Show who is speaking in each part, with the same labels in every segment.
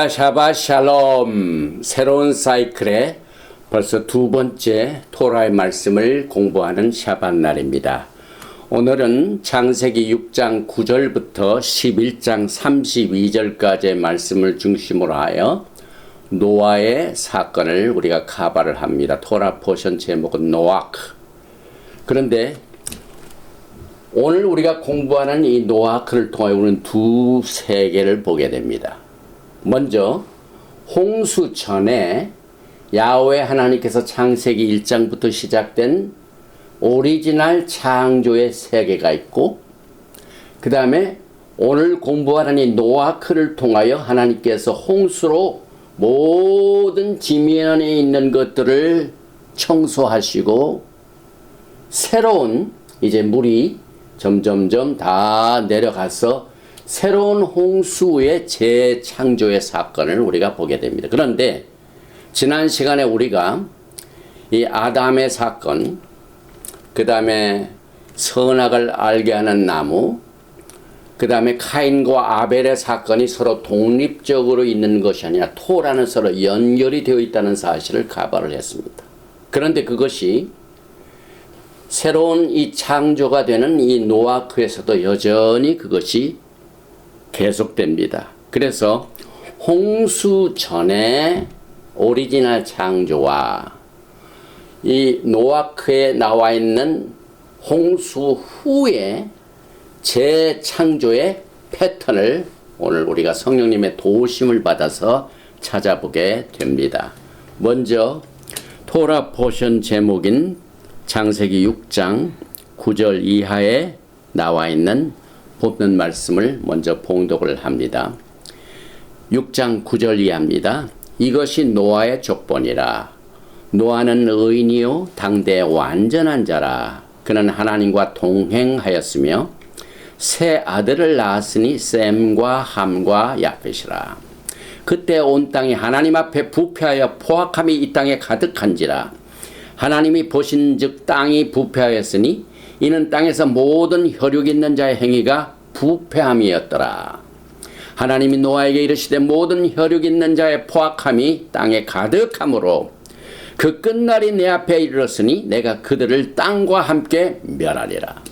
Speaker 1: 샤바 샬롬. 새로운 사이클에 벌써 두 번째 토라의 말씀을 공부하는 샤bat 날입니다. 오늘은 창세기 6장 9절부터 11장 32절까지의 말씀을 중심으로 하여 노아의 사건을 우리가 카바를 합니다. 토라 포션 제목은 노아크. 그런데 오늘 우리가 공부하는 이 노아크를 통해 우리는 두 세계를 보게 됩니다. 먼저 홍수 전에 야훼 하나님께서 창세기 1장부터 시작된 오리지널 창조의 세계가 있고, 그 다음에 오늘 공부하는 이 노아크를 통하여 하나님께서 홍수로 모든 지면에 있는 것들을 청소하시고 새로운 이제 물이 점점점 다 내려가서 새로운 홍수의 재창조의 사건을 우리가 보게 됩니다. 그런데 지난 시간에 우리가 이 아담의 사건, 그 다음에 선악을 알게 하는 나무, 그 다음에 카인과 아벨의 사건이 서로 독립적으로 있는 것이 아니라 토라는 서로 연결이 되어 있다는 사실을 가발을 했습니다. 그런데 그것이 새로운 이 창조가 되는 이 노아크에서도 여전히 그것이 계속됩니다. 그래서 홍수 전에 오리지널 창조와 이 노아크에 나와 있는 홍수 후에 재창조의 패턴을 오늘 우리가 성령님의 도우심을 받아서 찾아보게 됩니다. 먼저 토라 포션 제목인 창세기 6장 9절 이하에 나와 있는 보는 말씀을 먼저 봉독을 합니다. 6장 9절 이하입니다. 이것이 노아의 족본이라. 노아는 의인이요 당대 완전한 자라. 그는 하나님과 동행하였으며 세 아들을 낳았으니 셈과 함과 야펫이라. 그때 온 땅이 하나님 앞에 부패하여 포악함이 이 땅에 가득한지라. 하나님이 보신즉 땅이 부패하였으니 이는 땅에서 모든 혈육 있는 자의 행위가 부패함이었더라. 하나님이 노아에게 이르시되 모든 혈육 있는 자의 포악함이 땅에 가득하므로 그 끝날이 내 앞에 이르렀으니 내가 그들을 땅과 함께 멸하리라.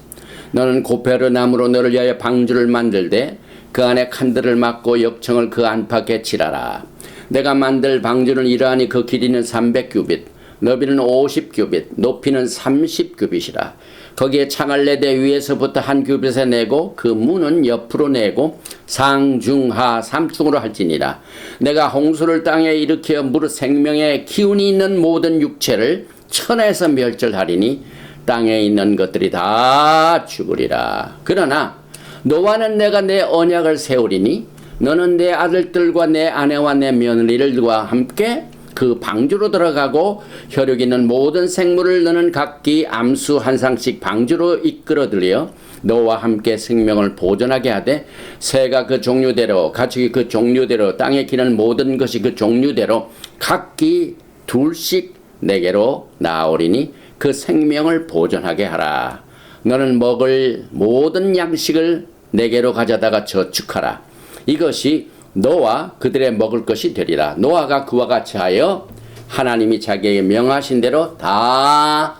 Speaker 1: 너는 고페르 나무로 너를 위하여 방주를 만들되 그 안에 칸들을 막고 역청을 그 안팎에 칠하라. 내가 만들 방주는 이러하니 그 길이는 300규빗, 너비는 50규빗, 높이는 30규빗이라. 거기에 창을 내되 위에서부터 한 규빗에 내고 그 문은 옆으로 내고 상중하 3층으로 할지니라. 내가 홍수를 땅에 일으켜 무릇 생명의 기운이 있는 모든 육체를 천에서 멸절하리니 땅에 있는 것들이 다 죽으리라. 그러나 너와는 내가 내 언약을 세우리니 너는 내 아들들과 내 아내와 내 며느리들과 함께 그 방주로 들어가고 혈육 있는 모든 생물을 너는 각기 암수 한 상씩 방주로 이끌어들여 너와 함께 생명을 보존하게 하되 새가 그 종류대로 가축이 그 종류대로 땅에 기는 모든 것이 그 종류대로 각기 둘씩 내게로 나오리니 그 생명을 보존하게 하라. 너는 먹을 모든 양식을 내게로 가져다가 저축하라. 이것이 너와 그들의 먹을 것이 되리라. 노아가 그와 같이 하여 하나님이 자기에게 명하신 대로 다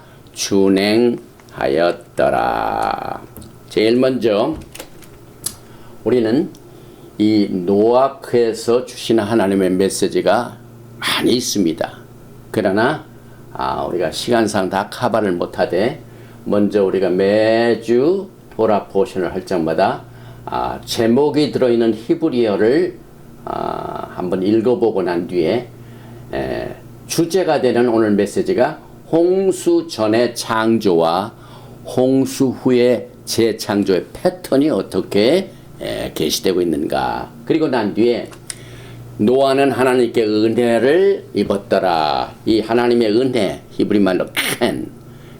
Speaker 1: 준행하였더라. 제일 먼저 우리는 이 노아크에서 주시는 하나님의 메시지가 많이 있습니다. 그러나 우리가 시간상 다 카바를 못하되 먼저 우리가 매주 토라 포션을 할 적마다 제목이 들어있는 히브리어를 한번 읽어보고 난 뒤에 주제가 되는 오늘 메시지가 홍수 전의 창조와 홍수 후의 재창조의 패턴이 어떻게 계시되고 있는가. 그리고 난 뒤에 노아는 하나님께 은혜를 입었더라. 이 하나님의 은혜, 히브리 말로 켄,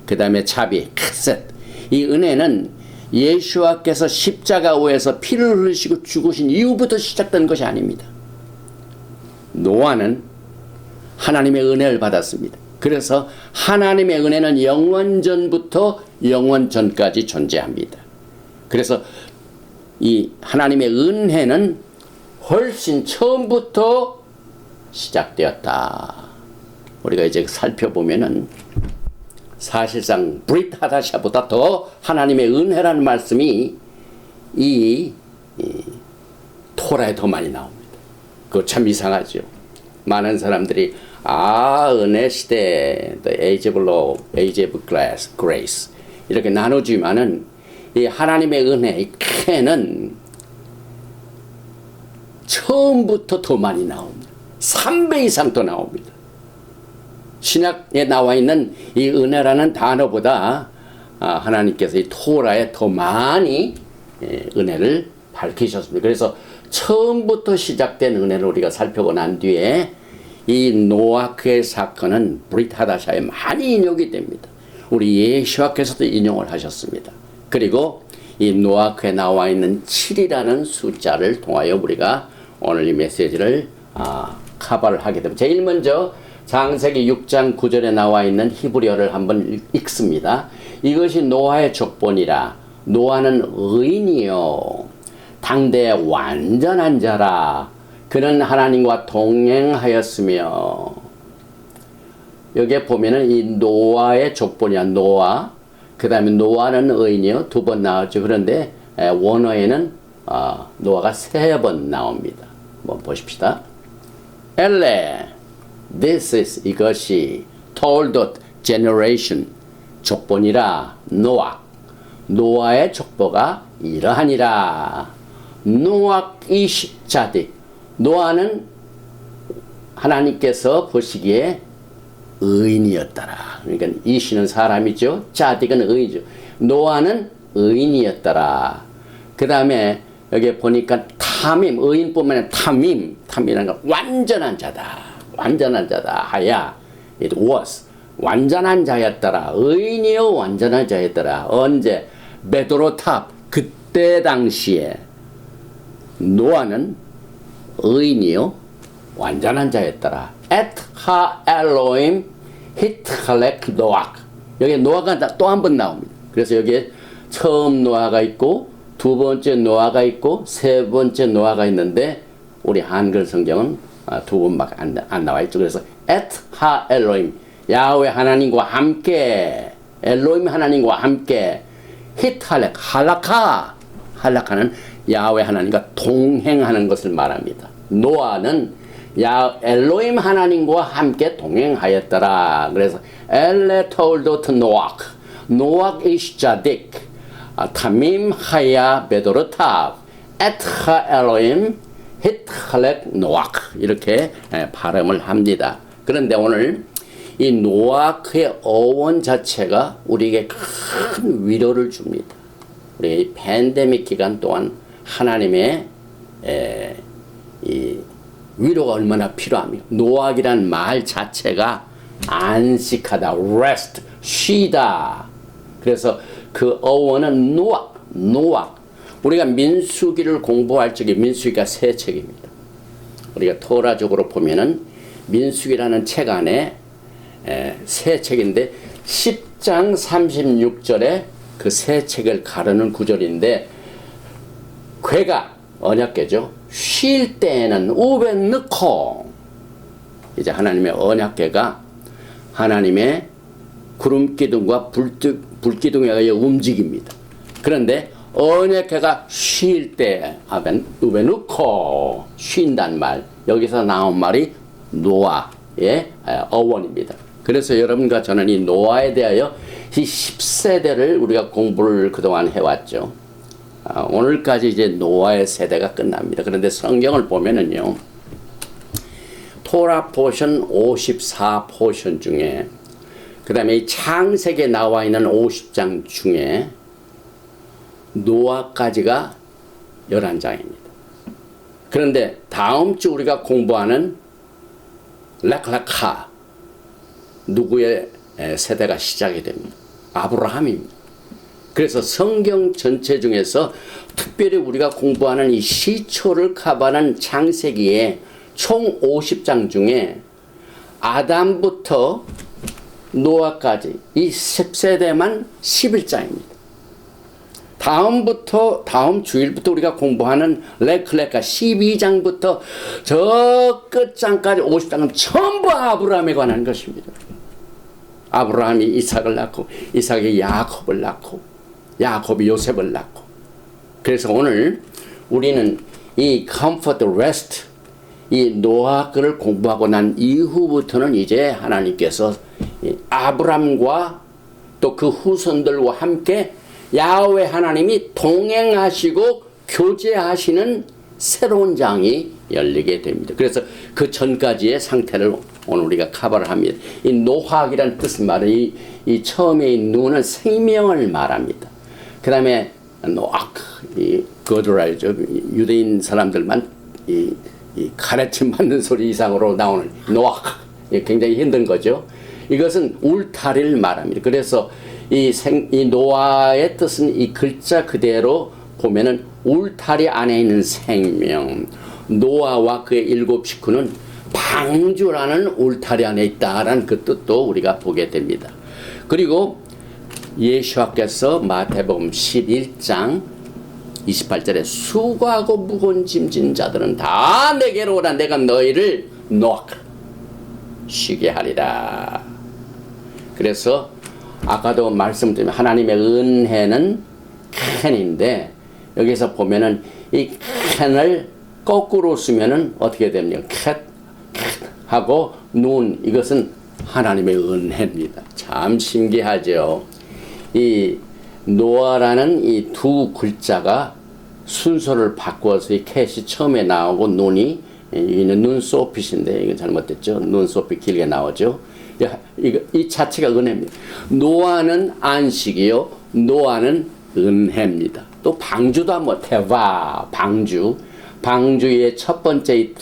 Speaker 1: 그 다음에 차비, 카셋. 이 은혜는 예수와께서 십자가에서 피를 흘리시고 죽으신 이후부터 시작된 것이 아닙니다. 노아는 하나님의 은혜를 받았습니다. 그래서 하나님의 은혜는 영원전부터 영원전까지 존재합니다. 그래서 이 하나님의 은혜는 훨씬 처음부터 시작되었다. 우리가 이제 살펴보면은 사실상 브릿 하다샤보다 더 하나님의 은혜라는 말씀이 이 토라에 더 많이 나옵니다. 그거 참 이상하죠. 많은 사람들이 은혜 시대, the age of law, age of grace 이렇게 나누지만은 이 하나님의 은혜, 이 캔은 처음부터 더 많이 나옵니다. 3배 이상 더 나옵니다. 신약에 나와 있는 이 은혜라는 단어보다 하나님께서 이 토라에 더 많이 은혜를 밝히셨습니다. 그래서 처음부터 시작된 은혜를 우리가 살펴보고 난 뒤에 이 노아크의 사건은 브릿 하다샤에 많이 인용이 됩니다. 우리 예수님께서도 인용을 하셨습니다. 그리고 이 노아크에 나와 있는 7이라는 숫자를 통하여 우리가 오늘 이 메시지를 커버를 하게 됩니다. 제일 먼저 창세기 6장 9절에 나와 있는 히브리어를 한번 읽습니다. 이것이 노아의 족본이라. 노아는 의인이요 당대의 완전한 자라. 그는 하나님과 동행하였으며. 여기에 보면은 이 노아의 족본이야. 노아. 그 다음에 노아는 의인이요. 2번 나왔죠. 그런데 원어에는 노아가 3번 나옵니다. 한번 보십시다. 엘레 This is 이것이 told generation 족본이라. 노아의 족보가 이러하니라. 노아 이시 자딕. 노아는 하나님께서 보시기에 의인이었더라. 그러니까 이시는 사람이죠. 자딕은 의인이죠. 노아는 의인이었더라. 그 다음에 여기 보니까 탐임, 의인뿐만 아니라 탐임이라는 건 완전한 자다. 완전한 자다. 하야. It was. 완전한 자였더라. 의인이요 완전한 자였더라. 언제? 베드로탑. 그때 당시에 노아는 의인이요 완전한 자였더라. Et ha Elohim hitchalek 노악. 여기 노아가 또 한 번 나옵니다. 그래서 여기에 처음 노아가 있고 두 번째 노아가 있고 세 번째 노아가 있는데 우리 한글 성경은 두 번밖에 안 나와 있죠. 그래서 Et ha Elohim 야훼 하나님과 함께 엘로힘 하나님과 함께 hitchalek 할라카는 야훼 하나님과 동행하는 것을 말합니다. 노아는 엘로힘 하나님과 함께 동행하였더라. 그래서 엘레 톨도 트 노악 이시 자딕 타밈 하야 베도르탑 에트하 엘로힘 히트할렉 노악 이렇게 발음을 합니다. 그런데 오늘 이 노아크의 어원 자체가 우리에게 큰 위로를 줍니다. 우리 이 팬데믹 기간 동안 하나님의 이 위로가 얼마나 필요합니까? 노악이란 말 자체가 안식하다, rest, 쉬다. 그래서 그 어원은 노악. 우리가 민수기를 공부할 적에 민수기가 세 책입니다. 우리가 토라적으로 보면은 민수기라는 책 안에 세 책인데 10장 36절에 그 세 책을 가르는 구절인데 괴가 언약궤죠. 쉴 때에는 우베 넣고 이제 하나님의 언약궤가 하나님의 구름기둥과 불기둥에 의해 움직입니다. 그런데 언약궤가 쉴 때 하면 우베 넣고 쉰단 말 여기서 나온 말이 노아의 어원입니다. 그래서 여러분과 저는 이 노아에 대하여 이 10세대를 우리가 공부를 그동안 해왔죠. 오늘까지 이제 노아의 세대가 끝납니다. 그런데 성경을 보면은요, 토라 포션 54 포션 중에, 그 다음에 이 창세기에 나와 있는 50장 중에 노아까지가 11장입니다. 그런데 다음 주 우리가 공부하는 렉라카 누구의 세대가 시작이 됩니다. 아브라함입니다. 그래서 성경 전체 중에서 특별히 우리가 공부하는 이 시초를 커버하는 창세기에 총 50장 중에 아담부터 노아까지 이 10세대만 11장입니다. 다음 주일부터 우리가 공부하는 레클레카 12장부터 저 끝장까지 50장은 전부 아브라함에 관한 것입니다. 아브라함이 이삭을 낳고 이삭이 야곱을 낳고 야곱이 요셉을 낳고, 그래서 오늘 우리는 이 comfort rest, 이 노아를 공부하고 난 이후부터는 이제 하나님께서 아브람과 또 그 후손들과 함께 야훼 하나님이 동행하시고 교제하시는 새로운 장이 열리게 됩니다. 그래서 그 전까지의 상태를 오늘 우리가 커버를 합니다. 이 노학이라는 뜻은 말은 이 처음에 이 누는 생명을 말합니다. 그 다음에 노악, 이 거드랄죠. 유대인 사람들만 이 가래침 맞는 소리 이상으로 나오는 노악, 굉장히 힘든 거죠. 이것은 울타리를 말합니다. 그래서 이 노아의 뜻은 이 글자 그대로 보면은 울타리 안에 있는 생명, 노아와 그의 7 식구는 방주라는 울타리 안에 있다라는 그 뜻도 우리가 보게 됩니다. 그리고 예수께서 마태복음 11장 28절에 수고하고 무거운 짐진 자들은 다 내게로 오라, 내가 너희를 쉬게 하리라. 그래서 아까도 말씀드린 하나님의 은혜는 캔인데, 여기서 보면은 이 캔을 거꾸로 쓰면은 어떻게 됩니까? 캣 하고 눈, 이것은 하나님의 은혜입니다. 참 신기하죠. 이 노아라는 이 두 글자가 순서를 바꿔서 이 캣이 처음에 나오고 눈이, 이는 눈소핏인데 이건 잘못됐죠. 눈소핏 길게 나오죠. 이 자체가 은혜입니다. 노아는 안식이요, 노아는 은혜입니다. 또 방주도 한번 테바, 방주의 첫 번째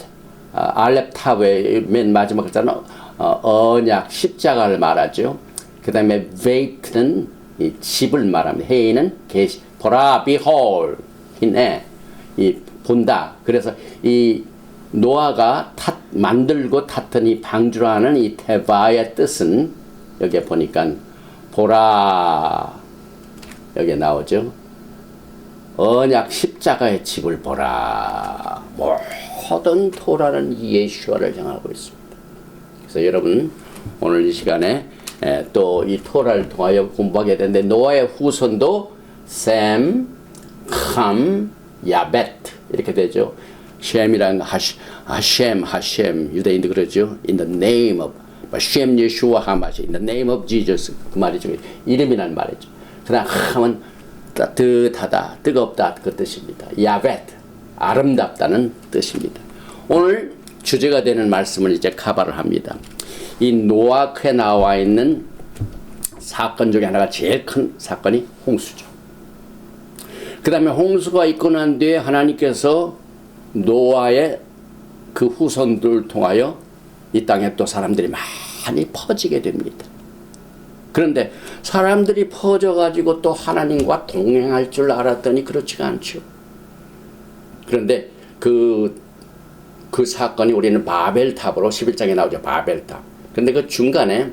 Speaker 1: 알렙 탑의 맨 마지막 글자는 언약, 십자가를 말하죠. 그 다음에 베이트는 이 집을 말합니다. 헤이는 계시, 보라, 비홀, hin에 이 본다. 그래서 이 노아가 만들고 탔던 이 방주라는 이 테바의 뜻은 여기에 보니까 보라, 여기에 나오죠. 언약 십자가의 집을 보라. 모든 토라는 예수와를 향하고 있습니다. 그래서 여러분 오늘 이 시간에 또 이 토라를 통하여 공부하게 되는데, 노아의 후손도 셈, 캄, 야벳 이렇게 되죠. 셈이란 하셈, 유대인도 그러죠. In the name of 셈 예수와 하마시, in the name of Jesus, 그 말이죠. 이름이란 말이죠. 그다음 함은 따뜻하다, 뜨겁다 그 뜻입니다. 야벳, 아름답다는 뜻입니다. 오늘 주제가 되는 말씀을 이제 커버를 합니다. 이 노아크에 나와 있는 사건 중에 하나가, 제일 큰 사건이 홍수죠. 그 다음에 홍수가 있고 난 뒤에 하나님께서 노아의 그 후손들을 통하여 이 땅에 또 사람들이 많이 퍼지게 됩니다. 그런데 사람들이 퍼져가지고 또 하나님과 동행할 줄 알았더니 그렇지가 않죠. 그런데 그 사건이 우리는 바벨탑으로 11장에 나오죠. 바벨탑. 그런데 그 중간에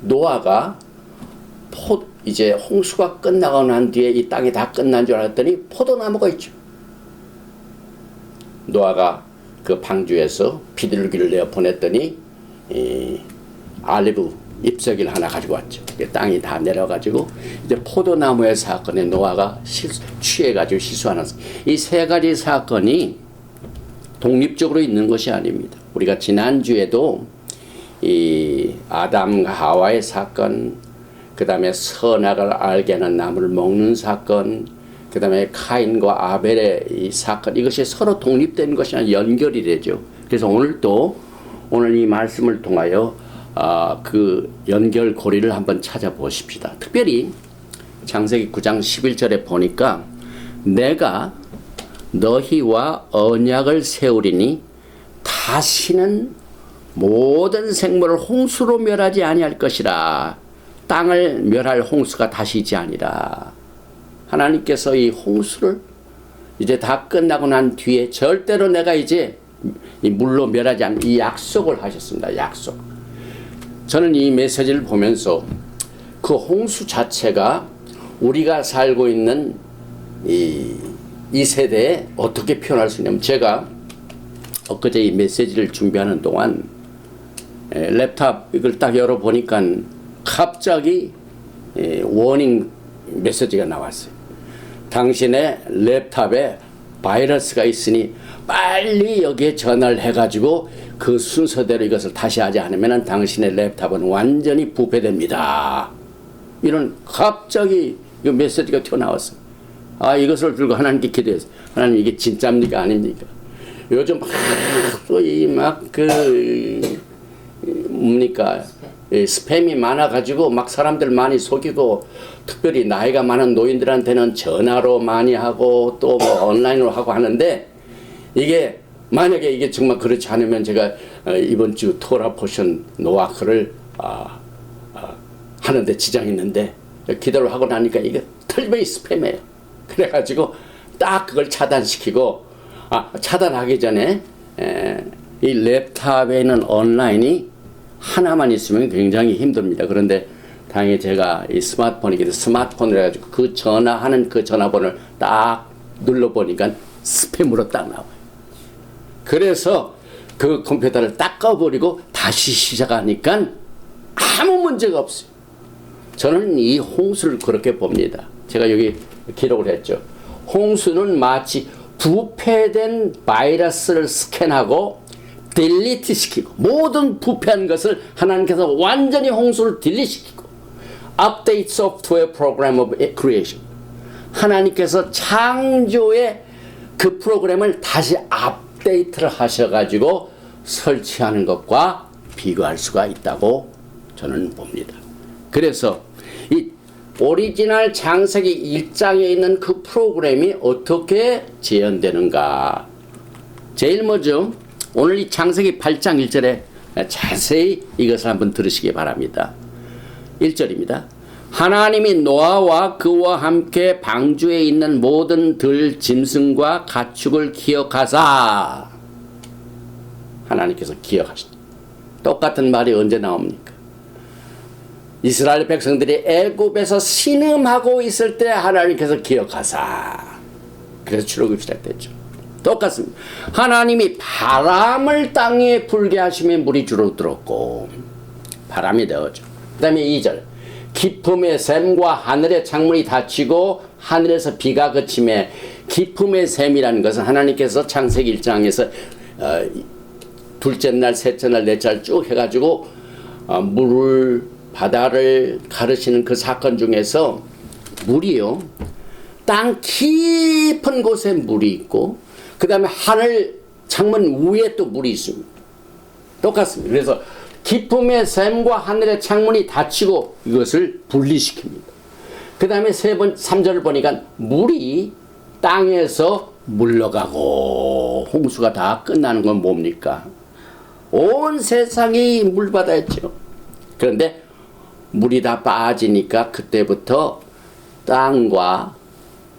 Speaker 1: 노아가 이제 홍수가 끝나고 난 뒤에 이 땅이 다 끝난 줄 알았더니 포도나무가 있죠. 노아가 그 방주에서 비둘기를 내어 보냈더니 알리브 잎사귀를 하나 가지고 왔죠. 땅이 다 내려가지고 이제 포도나무의 사건에 노아가 취해가지고 실수하는, 이 세 가지 사건이 독립적으로 있는 것이 아닙니다. 우리가 지난주에도 이 아담과 하와의 사건, 그 다음에 선악을 알게 하는 나무를 먹는 사건, 그 다음에 카인과 아벨의 이 사건, 이것이 서로 독립된 것이 아니라 연결이 되죠. 그래서 오늘 이 말씀을 통하여 그 연결고리를 한번 찾아보십시다. 특별히 창세기 9장 11절에 보니까 내가 너희와 언약을 세우리니 다시는 모든 생물을 홍수로 멸하지 아니할 것이라. 땅을 멸할 홍수가 다시 있지 아니라. 하나님께서 이 홍수를 이제 다 끝나고 난 뒤에 절대로 내가 이제 이 물로 멸하지 않는 이 약속을 하셨습니다. 약속. 저는 이 메시지를 보면서 그 홍수 자체가 우리가 살고 있는 이 세대에 어떻게 표현할 수 있냐면, 제가 엊그제 이 메시지를 준비하는 동안 랩탑 이걸 딱 열어보니까 갑자기 워닝 메시지가 나왔어요. 당신의 랩탑에 바이러스가 있으니 빨리 여기에 전화를 해가지고 그 순서대로 이것을 다시 하지 않으면 당신의 랩탑은 완전히 부패됩니다. 이런 갑자기 이 메시지가 튀어나왔어요. 아, 이것을 들고 하나님께 기도했어요. 하나님, 이게 진짜입니까 아닙니까? 요즘 뭡니까, 스팸이 많아가지고 막 사람들 많이 속이고, 특별히 나이가 많은 노인들한테는 전화로 많이 하고 또 뭐 온라인으로 하고 하는데, 이게 만약에 이게 정말 그렇지 않으면 제가 이번 주 토라 포션 노아크를 하는데 지장이 있는데, 기도를 하고 나니까 이게 털베이 스팸이에요. 그래가지고 딱 그걸 차단시키고, 차단하기 전에 이 랩탑에 있는 온라인이 하나만 있으면 굉장히 힘듭니다. 그런데 다행히 제가 이 스마트폰이기 때문에 스마트폰을 해가지고 그 전화하는 그 전화번호를 딱 눌러보니까 스팸으로 딱 나와요. 그래서 그 컴퓨터를 딱 꺼버리고 다시 시작하니까 아무 문제가 없어요. 저는 이 홍수를 그렇게 봅니다. 제가 여기 기록을 했죠. 홍수는 마치 부패된 바이러스를 스캔하고 딜리트 시키고, 모든 부패한 것을 하나님께서 완전히 홍수를 딜리트 시키고, update software program of creation, 하나님께서 창조의 그 프로그램을 다시 업데이트를 하셔가지고 설치하는 것과 비교할 수가 있다고 저는 봅니다. 그래서 이 오리지널 창세기 1장에 있는 그 프로그램이 어떻게 재현되는가. 제일 먼저 오늘 이 창세기 8장 1절에 자세히 이것을 한번 들으시기 바랍니다. 1절입니다. 하나님이 노아와 그와 함께 방주에 있는 모든 들 짐승과 가축을 기억하사. 하나님께서 기억하신다. 똑같은 말이 언제 나옵니까? 이스라엘 백성들이 애굽에서 신음하고 있을 때 하나님께서 기억하사. 그래서 출애굽이 시작됐죠. 똑같습니다. 하나님이 바람을 땅에 불게 하시면 물이 줄어들었고 바람이 되었죠. 그 다음에 2절. 기품의 샘과 하늘의 창문이 닫히고 하늘에서 비가 그침에, 기품의 샘이라는 것은 하나님께서 창세기 1장에서 둘째 날, 셋째 날, 넷째 날 쭉 해가지고 물을, 바다를 가르시는 그 사건 중에서 물이요, 땅 깊은 곳에 물이 있고 그 다음에 하늘 창문 위에 또 물이 있습니다. 똑같습니다. 그래서 기품의 샘과 하늘의 창문이 닫히고 이것을 분리시킵니다. 그 다음에 3절을 보니까 물이 땅에서 물러가고, 홍수가 다 끝나는 건 뭡니까? 온 세상이 물바다였죠. 그런데 물이 다 빠지니까 그때부터 땅과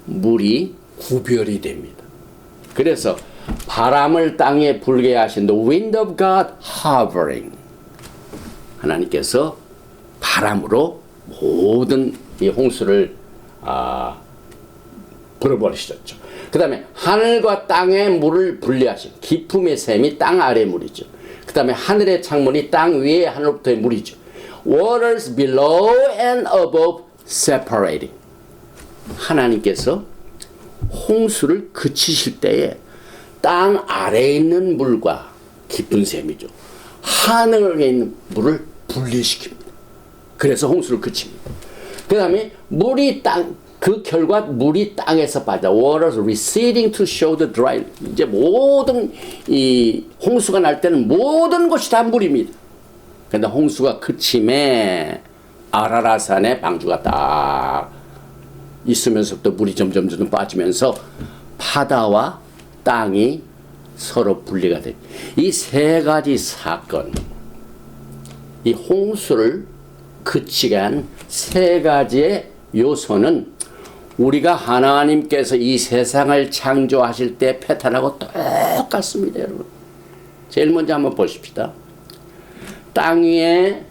Speaker 1: 물이 구별이 됩니다. 그래서 바람을 땅에 불게 하신 the wind of God hovering, 하나님께서 바람으로 모든 이 홍수를 불어버리셨죠. 그 다음에 하늘과 땅의 물을 분리하신, 기품의 샘이 땅 아래 물이죠. 그 다음에 하늘의 창문이 땅 위에 하늘로부터의 물이죠. Waters below and above separating. 하나님께서 홍수를 그치실 때에 땅 아래에 있는 물과, 깊은 샘이죠, 하늘에 있는 물을 분리시킵니다. 그래서 홍수를 그칩니다. 그 다음에 물이 그 결과 물이 땅에서 빠져. Waters receding to show the dry. 이제 모든 이 홍수가 날 때는 모든 것이 다 물입니다. 그런데 홍수가 그침에 아라라산에 방주가 딱 있으면서부터 물이 점점 빠지면서 바다와 땅이 서로 분리가 돼. 이 세 가지 사건, 이 홍수를 그치게 한 세 가지의 요소는 우리가 하나님께서 이 세상을 창조하실 때 패턴하고 똑같습니다, 여러분. 제일 먼저 한번 보십시다. 땅 위에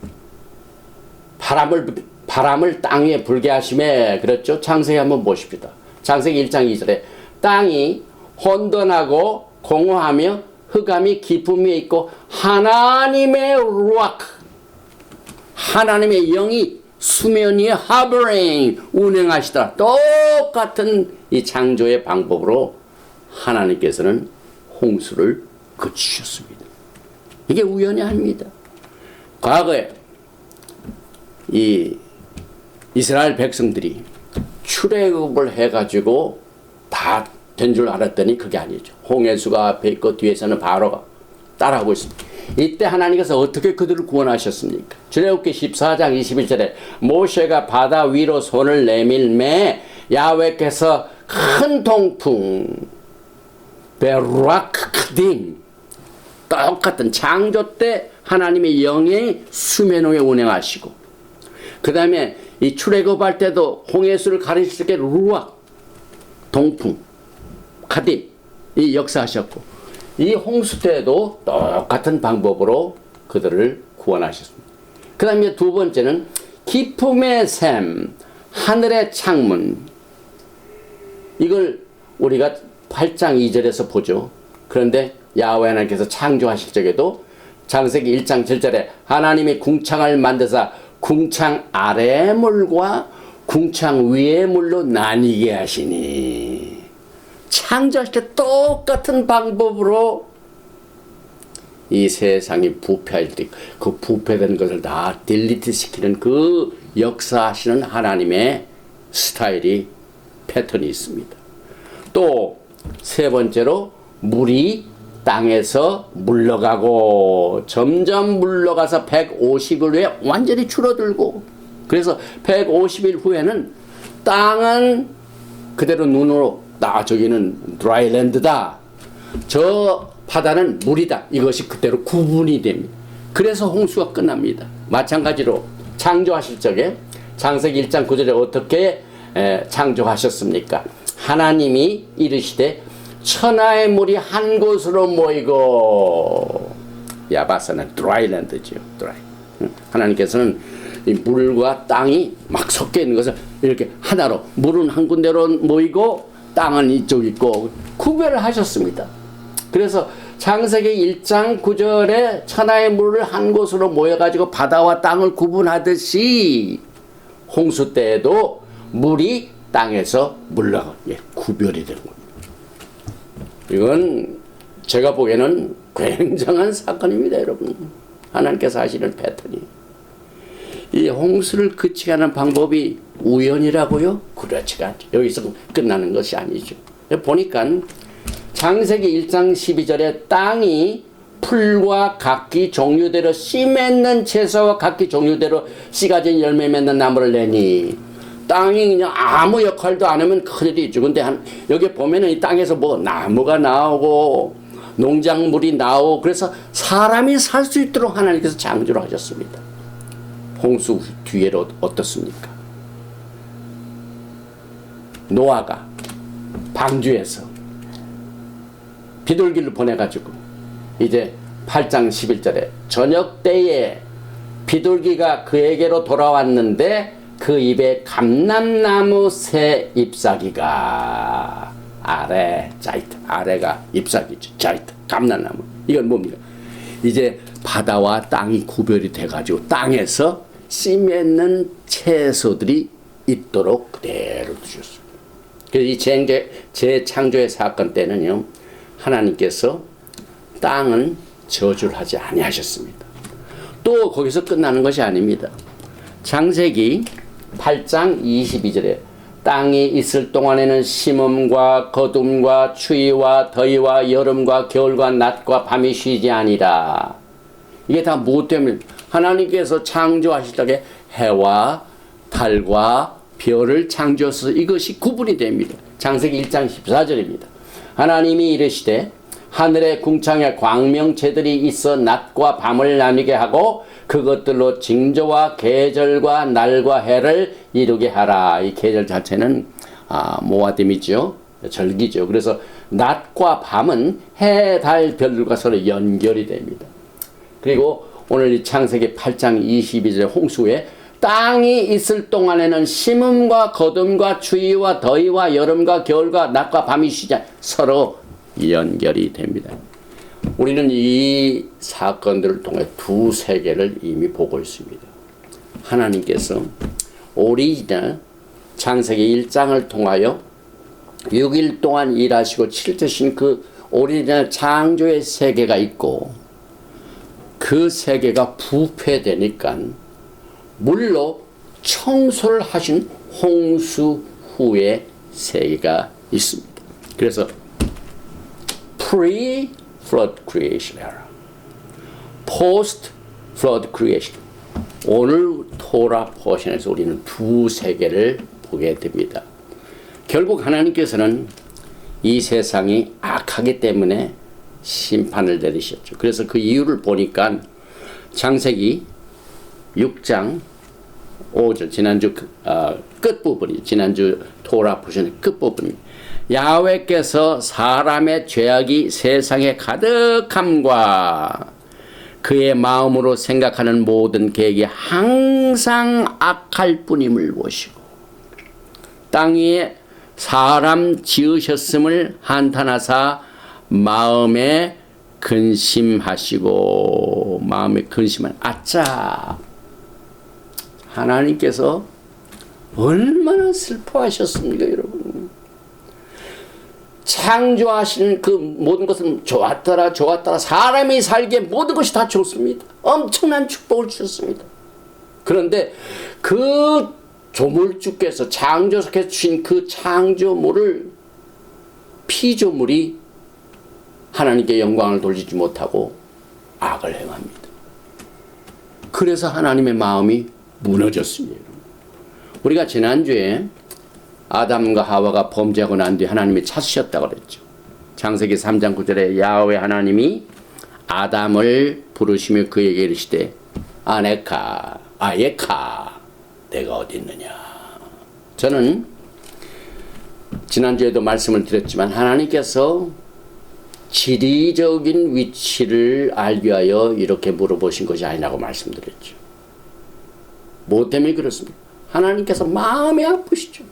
Speaker 1: 바람을 땅 위에 불게 하심에, 그렇죠? 창세기 한번 보십시다. 창세기 1장 2절에 땅이 혼돈하고 공허하며 흑암이 깊음 위에 있고 하나님의 루아크, 하나님의 영이 수면 위에 하버링 운행하시더라. 똑같은 이 창조의 방법으로 하나님께서는 홍수를 거치셨습니다. 이게 우연이 아닙니다. 과거에 이 이스라엘 백성들이 출애굽을 해가지고 다 된 줄 알았더니 그게 아니죠. 홍해수가 앞에 있고 뒤에서는 바로가 따라하고 있습니다. 이때 하나님께서 어떻게 그들을 구원하셨습니까? 출애굽기 14장 21절에 모세가 바다 위로 손을 내밀매 야훼께서 큰 동풍 베루아크카딘, 똑같은 창조 때 하나님의 영이 수면 위에 운행하시고, 그 다음에 이 출애굽할 때도 홍해수를 가르칠 때 루악, 동풍, 카딘, 이 역사하셨고, 이 홍수 때도 똑같은 방법으로 그들을 구원하셨습니다. 그 다음에 두 번째는 기품의 샘, 하늘의 창문. 이걸 우리가 8장 2절에서 보죠. 그런데 야훼 하나님께서 창조하실 적에도 창세기 1장 7절에 하나님이 궁창을 만드사 궁창 아래의 물과 궁창 위의 물로 나뉘게 하시니, 창조할 때 똑같은 방법으로 이 세상이 부패할 때 그 부패된 것을 다 딜리트 시키는 그 역사하시는 하나님의 스타일이, 패턴이 있습니다. 또 세 번째로 물이 땅에서 물러가고 점점 물러가서 150일 후에 완전히 줄어들고, 그래서 150일 후에는 땅은 그대로 눈으로 저기는 드라이랜드다, 저 바다는 물이다, 이것이 그대로 구분이 됩니다. 그래서 홍수가 끝납니다. 마찬가지로 창조하실 적에 창세기 1장 9절에 어떻게 창조하셨습니까? 하나님이 이르시되 천하의 물이 한 곳으로 모이고, 야바사는 드라이랜드죠. 드라이. 하나님께서는 이 물과 땅이 막 섞여 있는 것을 이렇게 하나로, 물은 한 군데로 모이고 땅은 이쪽 있고 구별을 하셨습니다. 그래서 창세기 1장 9절에 천하의 물을 한 곳으로 모여가지고 바다와 땅을 구분하듯이 홍수 때에도 물이 땅에서 물러가, 구별이 되는 겁니다. 이건 제가 보기에는 굉장한 사건입니다, 여러분. 하나님께서 하시는 패턴이. 이 홍수를 그치게 하는 방법이 우연이라고요? 그렇지가 않죠. 여기서 끝나는 것이 아니죠. 보니까 창세기 1장 12절에 땅이 풀과 각기 종류대로 씨 맺는 채소와 각기 종류대로 씨 가진 열매 맺는 나무를 내니, 땅이 그냥 아무 역할도 안 하면 큰일이죠. 근데 여기 보면은 이 땅에서 뭐 나무가 나오고 농작물이 나오고, 그래서 사람이 살 수 있도록 하나님께서 창조를 하셨습니다. 홍수 뒤에는 어떻습니까? 노아가 방주에서 비둘기를 보내가지고 이제 8장 11절에 저녁 때에 비둘기가 그에게로 돌아왔는데 그 입에 감람나무 새 잎사귀가, 아래 자이트, 아래가 잎사귀죠. 자이트, 감람나무. 이건 뭡니까? 이제 바다와 땅이 구별이 돼가지고 땅에서 씨 맺는 채소들이 있도록 그대로 두셨습니다. 그래서 이 재창조의 사건 때는요, 하나님께서 땅은 저주를 하지 아니하셨습니다. 또 거기서 끝나는 것이 아닙니다. 창세기 8장 22절에 땅이 있을 동안에는 심음과 거둠과 추위와 더위와 여름과 겨울과 낮과 밤이 쉬지 아니라. 이게 다 무엇 때문에? 하나님께서 창조하실 적에 해와 달과 별을 창조해서 이것이 구분이 됩니다. 창세기 1장 14절입니다. 하나님이 이르시되 하늘의 궁창에 광명체들이 있어 낮과 밤을 나뉘게 하고 그것들로 징조와 계절과 날과 해를 이루게 하라. 이 계절 자체는 모아딤이죠. 절기죠. 그래서 낮과 밤은 해, 달, 별들과 서로 연결이 됩니다. 그리고 오늘 이 창세기 8장 22절의 홍수에 땅이 있을 동안에는 심음과 거둠과 추위와 더위와 여름과 겨울과 낮과 밤이 쉬지 서로 연결이 됩니다. 우리는 이 사건들을 통해 두 세계를 이미 보고 있습니다. 하나님께서 오리지널 창세기 1장을 통하여 6일 동안 일하시고 칠테신 그 오리지널 창조의 세계가 있고, 그 세계가 부패되니까 물로 청소를 하신 홍수 후의 세계가 있습니다. 그래서 pre-flood creation era, post-flood creation. 오늘 토라 포션에서 우리는 두 세계를 보게 됩니다. 결국 하나님께서는 이 세상이 악하기 때문에 심판을 내리셨죠. 그래서 그 이유를 보니까 창세기 6장 5절, 지난주 끝부분이, 지난주 토라 포션의 끝부분입니다. 야훼께서 사람의 죄악이 세상에 가득함과 그의 마음으로 생각하는 모든 계획이 항상 악할 뿐임을 보시고 땅 위에 사람 지으셨음을 한탄하사 마음에 근심하시고, 마음에 근심한, 아짜, 하나님께서 얼마나 슬퍼하셨습니까, 여러분. 창조하시는 그 모든 것은 좋았더라, 사람이 살기에 모든 것이 다 좋습니다. 엄청난 축복을 주셨습니다. 그런데 그 조물주께서 창조해 주신 그 창조물을, 피조물이 하나님께 영광을 돌리지 못하고 악을 행합니다. 그래서 하나님의 마음이 무너졌습니다. 우리가 지난주에 아담과 하와가 범죄하고 난 뒤에 하나님이 찾으셨다고 그랬죠. 창세기 3장 9절에 야훼 하나님이 아담을 부르시며 그에게 이르시되 아네카 아예카 내가 어디 있느냐. 저는 지난주에도 말씀을 드렸지만 하나님께서 지리적인 위치를 알기 위하여 이렇게 물어보신 것이 아니라고 말씀드렸죠. 뭐 때문에 그렇습니까? 하나님께서 마음이 아프시죠.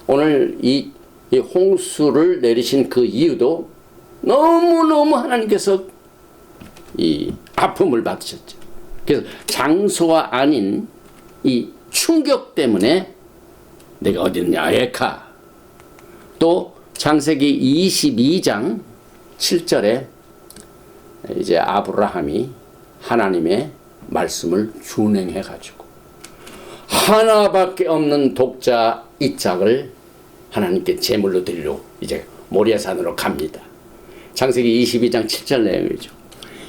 Speaker 1: 오늘 이 홍수를 내리신 그 이유도 너무너무 하나님께서 이 아픔을 받으셨죠. 그래서 장소가 아닌 이 충격 때문에 내가 어디 있냐 에카. 또 창세기 22장 7절에 이제 아브라함이 하나님의 말씀을 준행해 가지고 하나밖에 없는 독자 이삭을 하나님께 제물로 드리러 이제 모리아산으로 갑니다. 창세기 22장 7절 내용이죠.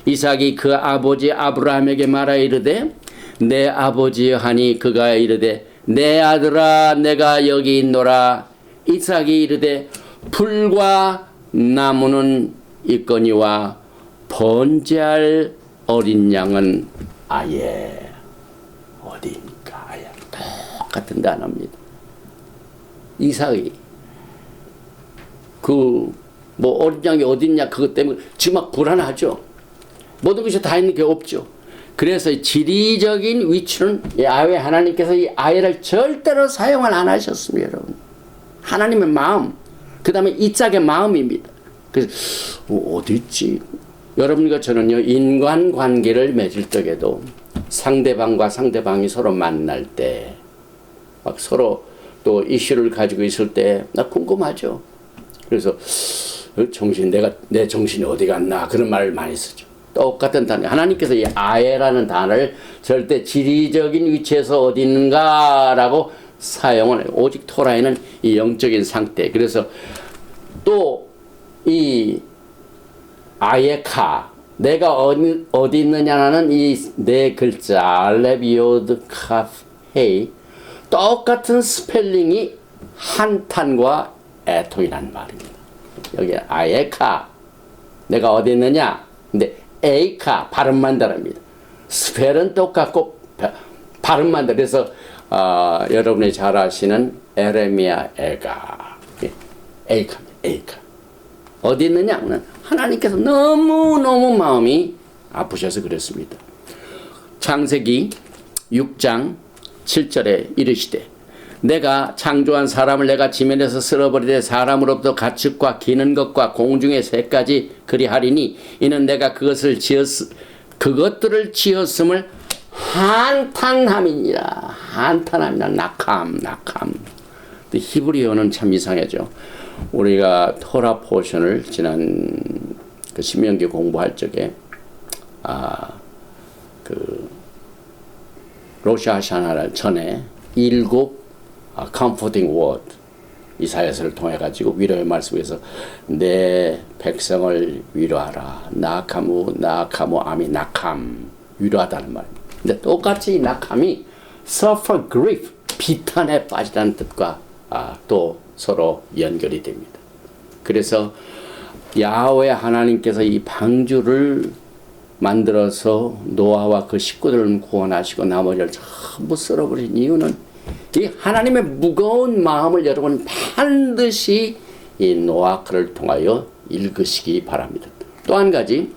Speaker 1: 이삭이 그 아버지 아브라함에게 말하 이르되 내 아버지여 하니 그가 이르되 내 아들아 내가 여기 있노라. 이삭이 이르되 풀과 나무는 있거니와 번제할 어린 양은 아예 어디입니까? 아예 똑같은 단어입니다. 이삭이 그 뭐 어린 양이 어딨냐 그것 때문에 지금 막 불안하죠. 모든 것이 다 있는 게 없죠. 그래서 지리적인 위치는 야훼 하나님께서 이 아예를 절대로 사용을 안 하셨습니다, 여러분. 하나님의 마음, 그 다음에 이삭의 마음입니다. 그래서 어디 있지? 여러분과 저는요 인간관계를 맺을 적에도 상대방과 상대방이 서로 만날 때 막 서로 또 이슈를 가지고 있을 때 나 궁금하죠. 그래서 내 정신이 어디 갔나 그런 말을 많이 쓰죠. 똑같은 단어. 하나님께서 이 아예라는 단어를 절대 지리적인 위치에서 어디 있는가라고 사용을 해요. 오직 토라에는 이 영적인 상태. 그래서 또 이 아예카 내가 어디 있느냐는 이 네 글자 알레비오드 카페이 똑같은 스펠링이 한탄과 애통이라는 말입니다. 여기 아예카 내가 어디 있느냐. 근데 에이카 발음만 다릅니다. 스펠은 똑같고 발음만 다르. 그래서 여러분이 잘 아시는 에레미야 에가 에이카 어디 있느냐. 하나님께서 너무너무 마음이 아프셔서 그랬습니다. 창세기 6장 7절에 이르시되 내가 창조한 사람을 내가 지면에서 쓸어버리되 사람으로부터 가축과 기는 것과 공중의 새까지 그리하리니 이는 내가 그것들을 지었음을 한탄함이니라. 한탄함이나 낙함. 히브리어는 참 이상하죠. 우리가 토라 포션을 지난 그 신명기 공부할 적에 로시 하샤나를 전에 7 comforting word 이사야서를 통해 가지고 위로의 말씀에서 내 백성을 위로하라. 나카무 아미 낙함 위로하다는 말입니다. 근데 똑같이 이 낙함이 suffer grief 비탄에 빠지다는 뜻과 또 서로 연결이 됩니다. 그래서 야훼 하나님께서 이 방주를 만들어서 노아와 그 식구들을 구원하시고 나머지를 전부 쓸어버린 이유는 이 하나님의 무거운 마음을 여러분 반드시 이 노아크를 통하여 읽으시기 바랍니다. 또 한 가지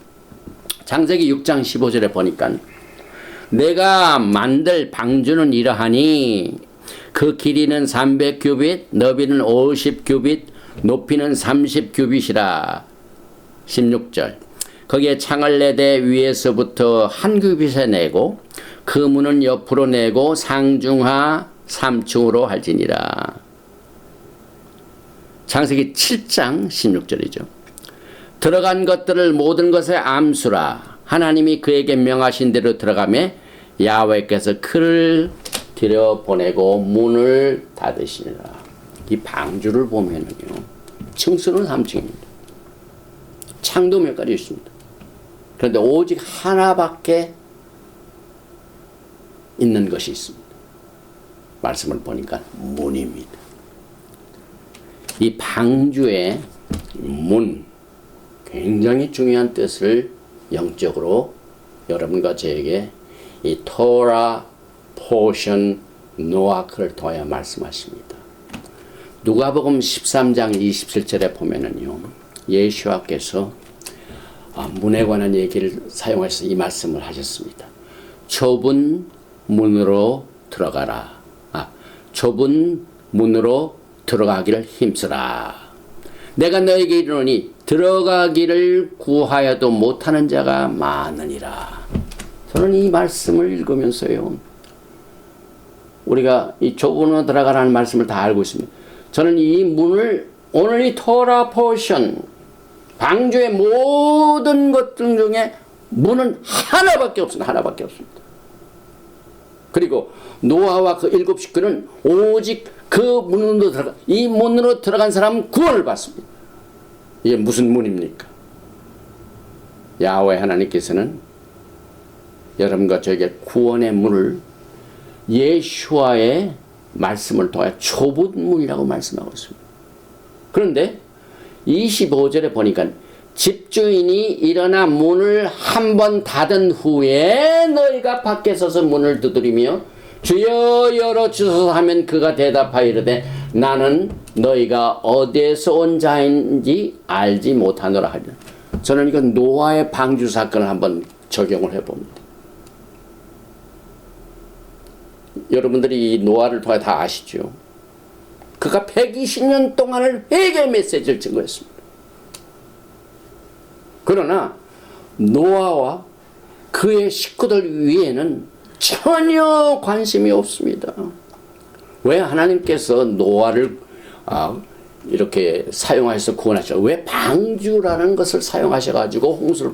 Speaker 1: 창세기 6장 15절에 보니까 내가 만들 방주는 이러하니 그 길이는 300규빗 너비는 50규빗 높이는 30규빗이라. 16절 거기에 창을 내되 위에서부터 한 규빗에 내고 그 문은 옆으로 내고 상중하 3층으로 할지니라. 창세기 7장 16절이죠. 들어간 것들을 모든 것에 암수라. 하나님이 그에게 명하신 대로 들어가매 야훼께서 그를 들여보내고 문을 닫으시니라. 이 방주를 보면은요, 층수는 3층입니다. 창도 몇 가지 있습니다. 그런데 오직 하나밖에 있는 것이 있습니다. 말씀을 보니까 문입니다. 이 방주의 문, 굉장히 중요한 뜻을 영적으로 여러분과 저에게 이 토라 포션 노아크를 통하여 말씀하십니다. 누가복음 13장 27절에 보면은요, 예수와께서 문에 관한 얘기를 사용해서 이 말씀을 하셨습니다. 좁은 문으로 들어가라. 좁은 문으로 들어가기를 힘쓰라. 내가 너에게 이르노니 들어가기를 구하여도 못하는 자가 많으니라. 저는 이 말씀을 읽으면서요, 우리가 이 좁은 문으로 들어가라는 말씀을 다 알고 있습니다. 저는 이 문을 오늘 이 토라 포션 방주의 모든 것들 중에 문은 하나밖에 없습니다. 하나밖에 없습니다. 그리고 노아와 그 7 식구는 오직 그 문으로 이 문으로 들어간 사람은 구원을 받습니다. 이게 무슨 문입니까? 야훼 하나님께서는 여러분과 저에게 구원의 문을 예수와의 말씀을 통해 좁은 문이라고 말씀하고 있습니다. 그런데 25절에 보니까 집주인이 일어나 문을 한 번 닫은 후에 너희가 밖에 서서 문을 두드리며 주여 열어주소서 하면 그가 대답하여 이르되 나는 너희가 어디에서 온 자인지 알지 못하노라 하리라. 저는 이건 노아의 방주 사건을 한번 적용을 해봅니다. 여러분들이 이 노아를 통해 다 아시죠? 그가 120년 동안을 회개 메시지를 증거했습니다. 그러나 노아와 그의 식구들 위에는 전혀 관심이 없습니다. 왜 하나님께서 노아를 이렇게 사용해서 구원하셨죠? 왜 방주라는 것을 사용하셔가지고 홍수를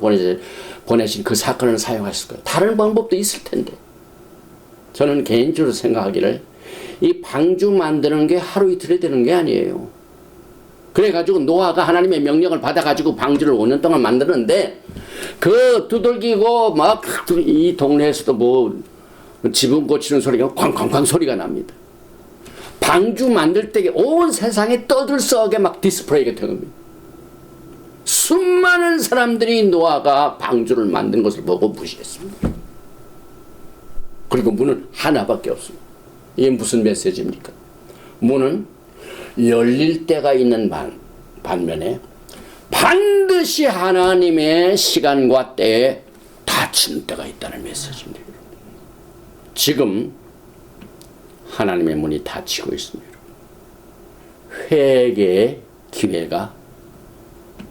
Speaker 1: 보내신 그 사건을 사용하셨을까요? 다른 방법도 있을 텐데. 저는 개인적으로 생각하기를 이 방주 만드는 게 하루 이틀에 되는 게 아니에요. 그래가지고 노아가 하나님의 명령을 받아가지고 방주를 5년 동안 만드는데 그 두들기고 막 이 동네에서도 뭐 지붕 고치는 소리가 쾅쾅쾅 소리가 납니다. 방주 만들 때 온 세상에 떠들썩하게 막 디스플레이가 되는 겁니다. 수많은 사람들이 노아가 방주를 만든 것을 보고 무시했습니다. 그리고 문은 하나밖에 없습니다. 이게 무슨 메시지입니까? 문은 열릴 때가 있는 반면에 반드시 하나님의 시간과 때에 닫히는 때가 있다는 메시지입니다. 지금 하나님의 문이 닫히고 있습니다. 회개의 기회가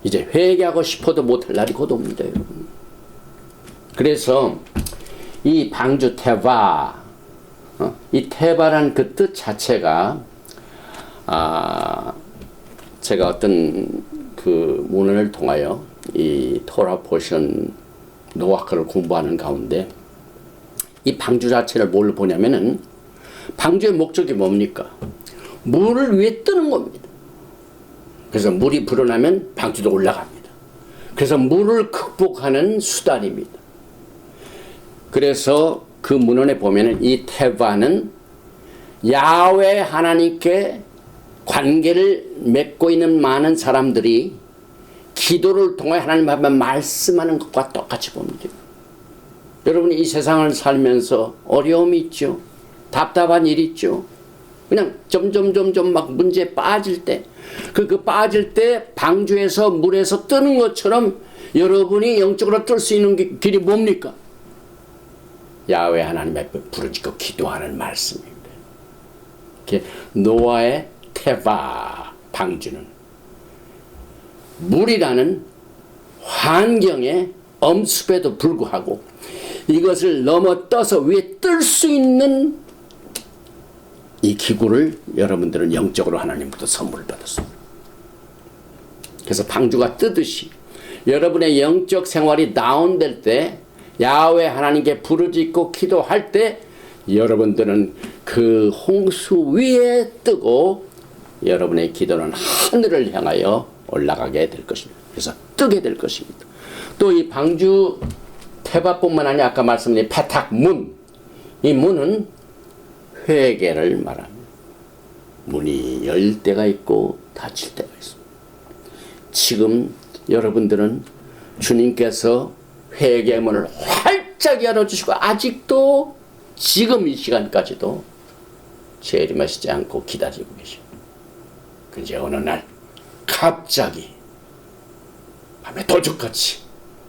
Speaker 1: 이제 회개하고 싶어도 못할 날이 곧 옵니다, 여러분. 그래서 이 방주 테바, 이 테바란 그 뜻 자체가 제가 어떤 그 문헌을 통하여 이 토라 포션 노아크를 공부하는 가운데 이 방주 자체를 뭘로 보냐면은 방주의 목적이 뭡니까? 물을 위해 뜨는 겁니다. 그래서 물이 불어나면 방주도 올라갑니다. 그래서 물을 극복하는 수단입니다. 그래서 그 문헌에 보면은 이 테바는 야훼 하나님께 관계를 맺고 있는 많은 사람들이 기도를 통해 하나님 앞에 말씀하는 것과 똑같이 봅니다. 여러분이 이 세상을 살면서 어려움이 있죠. 답답한 일이 있죠. 그냥 점점 막 문제에 빠질 때, 그 빠질 때 방주에서 물에서 뜨는 것처럼 여러분이 영적으로 뜰 수 있는 길이 뭡니까? 야훼 하나님 앞에 부르짖고 기도하는 말씀입니다. 노아의 테바 방주는 물이라는 환경의 엄습에도 불구하고 이것을 넘어떠서 위에 뜰 수 있는 이 기구를 여러분들은 영적으로 하나님부터 선물을 받았습니다. 그래서 방주가 뜨듯이 여러분의 영적 생활이 다운될 때 야훼 하나님께 부르짖고 기도할 때 여러분들은 그 홍수 위에 뜨고 여러분의 기도는 하늘을 향하여 올라가게 될 것입니다. 그래서 뜨게 될 것입니다. 또 이 방주 테바뿐만 아니라 아까 말씀드린 페탁문, 이 문은 회개를 말합니다. 문이 열 때가 있고 닫힐 때가 있습니다. 지금 여러분들은 주님께서 회개의 문을 활짝 열어주시고 아직도 지금 이 시간까지도 재림하시지 않고 기다리고 계십니다. 근데 어느 날 갑자기 밤에 도적같이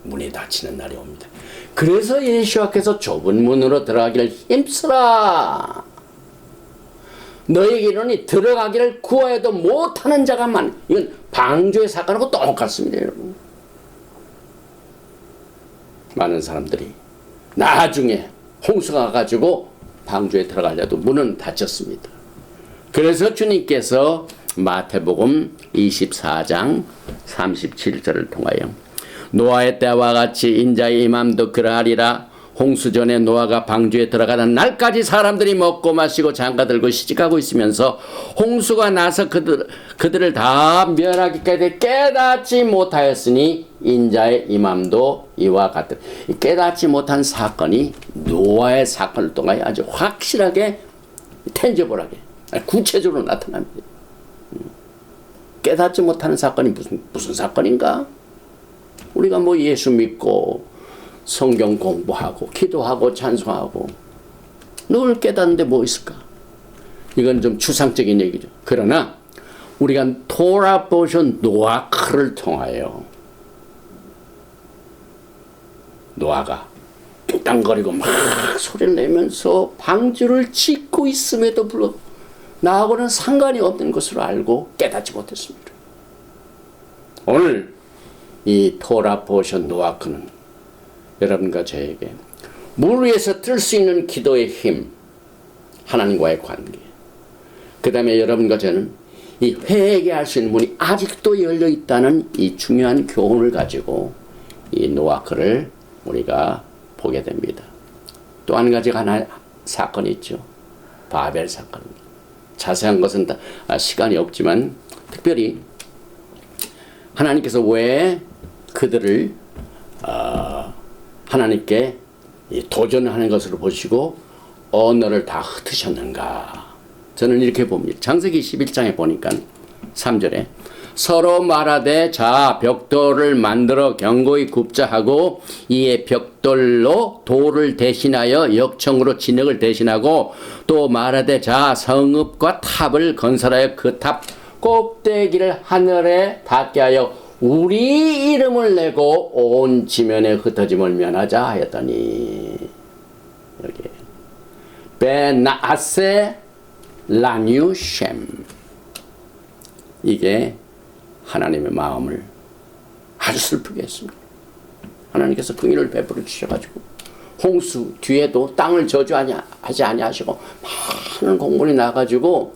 Speaker 1: 문이 닫히는 날이 옵니다. 그래서 예수와께서 좁은 문으로 들어가기를 힘쓰라. 너에게는 들어가기를 구하여도 못하는 자가 많아. 이건 방주의 사건하고 똑같습니다, 여러분. 많은 사람들이 나중에 홍수가 가지고 방주에 들어가려도 문은 닫혔습니다. 그래서 주님께서 마태복음 24장 37절을 통하여 노아의 때와 같이 인자의 임함도 그러하리라. 홍수 전에 노아가 방주에 들어가는 날까지 사람들이 먹고 마시고 장가들고 시집가고 있으면서 홍수가 나서 그들을 다 멸하기까지 깨닫지 못하였으니 인자의 임함도 이와 같으라. 깨닫지 못한 사건이 노아의 사건을 통하여 아주 확실하게 텐저블하게 구체적으로 나타납니다. 깨닫지 못하는 사건이 무슨 사건인가? 우리가 뭐 예수 믿고 성경 공부하고 기도하고 찬송하고 늘 깨닫는데 뭐 있을까? 이건 좀 추상적인 얘기죠. 그러나 우리가 토라 포션 노아크를 통하여 노아가 뚱땅거리고 막 소리를 내면서 방주를 짓고 있음에도 불구하고 나하고는 상관이 없는 것으로 알고 깨닫지 못했습니다. 오늘 이 토라 포션 노아크는 여러분과 저에게 물 위에서 뜰 수 있는 기도의 힘, 하나님과의 관계, 그 다음에 여러분과 저는 이 회개할 수 있는 문이 아직도 열려 있다는 이 중요한 교훈을 가지고 이 노아크를 우리가 보게 됩니다. 또 한 가지가 하나 사건이 있죠. 바벨 사건입니다. 자세한 것은 다 시간이 없지만 특별히 하나님께서 왜 그들을 하나님께 도전하는 것으로 보시고 언어를 다 흩으셨는가? 저는 이렇게 봅니다. 창세기 11장에 보니까 3절에 서로 말하되 자 벽돌을 만들어 견고히 굽자 하고 이에 벽돌로 돌을 대신하여 역청으로 진흙을 대신하고 또 말하되 자 성읍과 탑을 건설하여 그 탑 꼭대기를 하늘에 닿게 하여 우리 이름을 내고 온 지면에 흩어짐을 면하자 하였더니 여기 베나세 라뉴셴. 이게 하나님의 마음을 아주 슬프게 했습니다. 하나님께서 긍휼을 베풀어 주셔가지고 홍수 뒤에도 땅을 저주하지 아니하시고 많은 곡물이 나가지고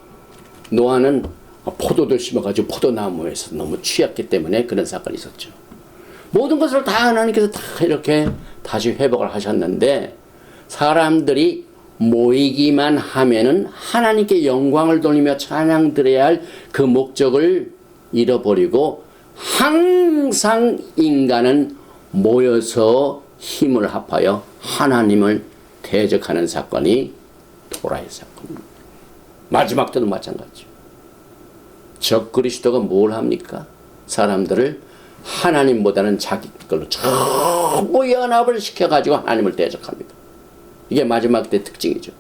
Speaker 1: 노아는 포도도 심어가지고 포도나무에서 너무 취했기 때문에 그런 사건이 있었죠. 모든 것을 다 하나님께서 다 이렇게 다시 회복을 하셨는데 사람들이 모이기만 하면은 하나님께 영광을 돌리며 찬양 드려야 할 그 목적을 잃어버리고 항상 인간은 모여서 힘을 합하여 하나님을 대적하는 사건이 토라의 사건입니다. 마지막 때도 마찬가지죠. 적 그리스도가 뭘 합니까? 사람들을 하나님보다는 자기 걸로 전부 연합을 시켜가지고 하나님을 대적합니다. 이게 마지막 때 특징이죠.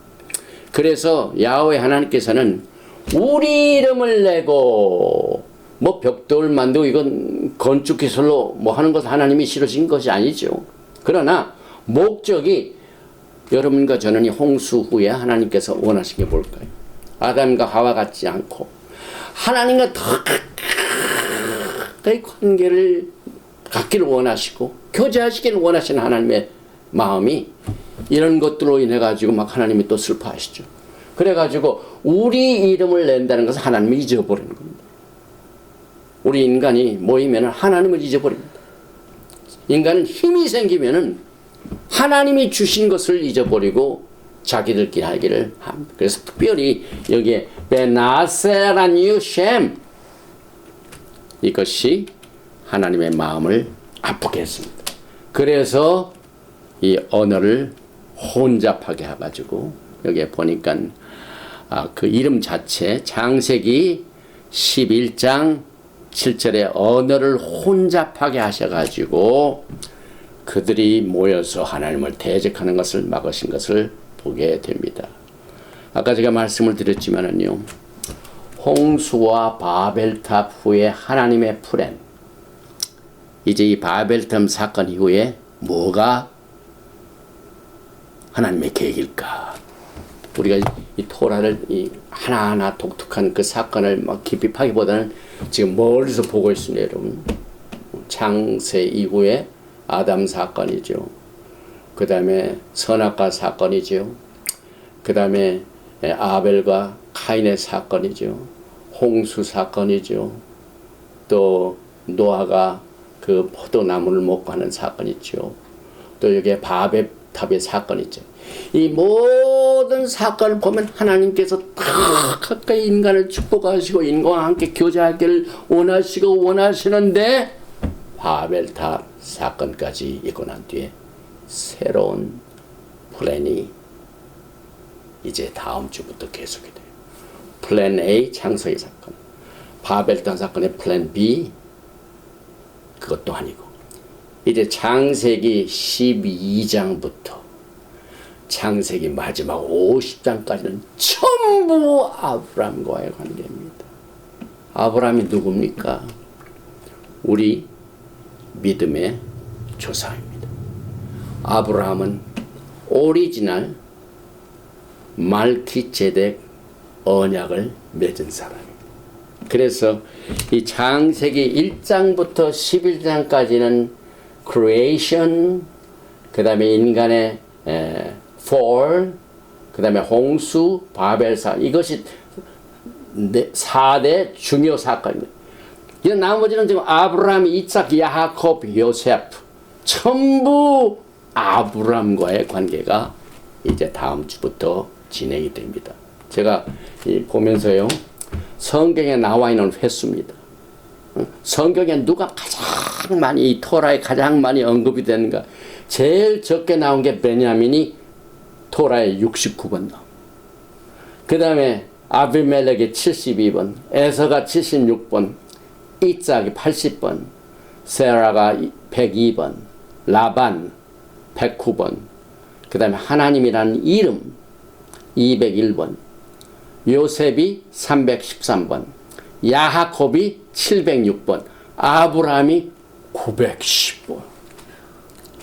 Speaker 1: 그래서 야훼 하나님께서는 우리 이름을 내고 뭐 벽돌 만들고 이건 건축 기술로 뭐 하는 것 하나님이 싫으신 것이 아니죠. 그러나 목적이 여러분과 저는 이 홍수 후에 하나님께서 원하신 게 뭘까요? 아담과 하와 같지 않고 하나님과 더 가까이 관계를 갖기를 원하시고 교제하시기를 원하시는 하나님의 마음이 이런 것들로 인해 가지고 막 하나님이 또 슬퍼하시죠. 그래가지고 우리 이름을 낸다는 것은 하나님을 잊어버리는 겁니다. 우리 인간이 모이면 하나님을 잊어버립니다. 인간은 힘이 생기면은 하나님이 주신 것을 잊어버리고 자기들끼리 하기를 합니다. 그래서 특별히 여기에 베나세라뉴셴 이것이 하나님의 마음을 아프게 했습니다. 그래서 이 언어를 혼잡하게 해가지고 여기에 보니까 그 이름 자체 창세기 11장 7절에 언어를 혼잡하게 하셔가지고 그들이 모여서 하나님을 대적하는 것을 막으신 것을 보게 됩니다. 아까 제가 말씀을 드렸지만은요, 홍수와 바벨탑 후에 하나님의 플랜, 이제 이 바벨탑 사건 이후에 뭐가 하나님의 계획일까? 우리가 이 토라를 이 하나하나 독특한 그 사건을 막 깊이 파기보다는 지금 멀리서 보고 있습니다, 여러분. 창세 이후에 아담 사건이죠. 그 다음에 선악과 사건이죠. 그 다음에 아벨과 카인의 사건이죠. 홍수 사건이죠. 또 노아가 그 포도나무를 먹고 하는 사건이 있죠. 또 여기에 바벨탑의 사건이 있죠. 이 모든 사건을 보면 하나님께서 다 가까이 인간을 축복하시고 인간과 함께 교제하기를 원하시고 원하시는데 바벨탑 사건까지 있고 난 뒤에 새로운 플랜이 이제 다음 주부터 계속이 돼요. 플랜 A 창세기 사건, 바벨탑 사건의 플랜 B 그것도 아니고 이제 창세기 12장부터 창세기 마지막 50장까지는 전부 아브라함과의 관계입니다. 아브라함이 누굽니까? 우리 믿음의 조상입니다. 아브라함은 오리지널 말키제덱 언약을 맺은 사람입니다. 그래서 이 창세기 1장부터 11장까지는 creation, 그 다음에 인간의 fall, 그 다음에 홍수, 바벨사, 이것이 4대 중요 사건입니다. 이 나머지는 지금 아브라함, 이삭, 야곱, 요셉 전부 아브라함과의 관계가 이제 다음 주부터 진행이 됩니다. 제가 보면서요, 성경에 나와 있는 횟수입니다. 성경에 누가 가장 많이, 이 토라에 가장 많이 언급이 되는가? 제일 적게 나온 게 베냐민이 토라에 69번 나옵니다. 그 다음에 아비멜렉이 72번, 에서가 76번, 이삭이 80번, 세라가 102번, 라반 109번, 그 다음에 하나님이라는 이름 201번, 요셉이 313번, 야하콥이 706번, 아브라함이 910번.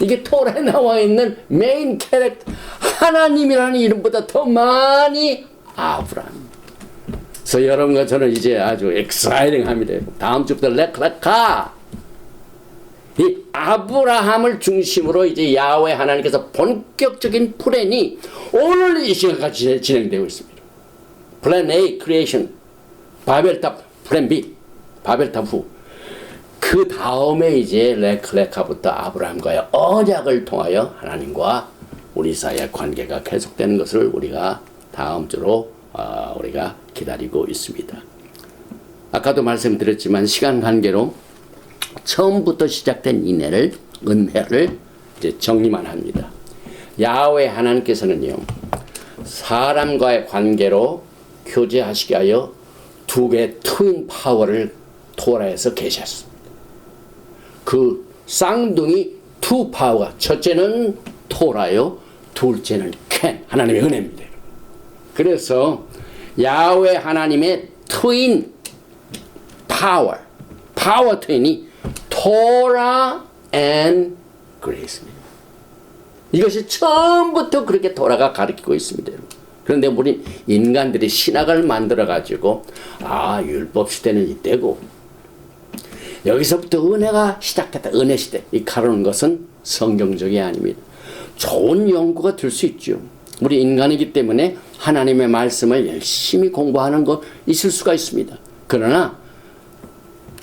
Speaker 1: 이게 토라에 나와 있는 메인 캐릭터 하나님이라는 이름보다 더 많이 아브라함. 그래서 여러분과 저는 이제 아주 엑사이팅합니다. 다음 주부터 렉카 이 아브라함을 중심으로 이제 야훼 하나님께서 본격적인 플랜이 오늘 이 시간까지 진행되고 있습니다. 플랜 A 크리에이션, 바벨탑, 플랜 B 바벨탑 후. 그 다음에 이제 레카부터 아브라함과의 언약을 통하여 하나님과 우리 사이의 관계가 계속되는 것을 우리가 다음 주로 우리가 기다리고 있습니다. 아까도 말씀드렸지만 시간 관계로 처음부터 시작된 은혜를 이제 정리만 합니다. 야훼 하나님께서는요, 사람과의 관계로 교제하시게 하여 두 개의 트윈 파워를 토라에서 계셨습니다. 그 쌍둥이 투 파워가 첫째는 토라요, 둘째는 켄, 하나님의 은혜입니다. 그래서 야훼 하나님의 트윈 파워 트윈이 토라 앤 그레이스입니다. 이것이 처음부터 그렇게 토라가 가르치고 있습니다. 그런데 우리 인간들이 신학을 만들어 가지고 율법 시대는 이때고 여기서부터 은혜가 시작했다. 은혜 시대. 이 가르는 것은 성경적이 아닙니다. 좋은 연구가 될 수 있죠. 우리 인간이기 때문에 하나님의 말씀을 열심히 공부하는 것 있을 수가 있습니다. 그러나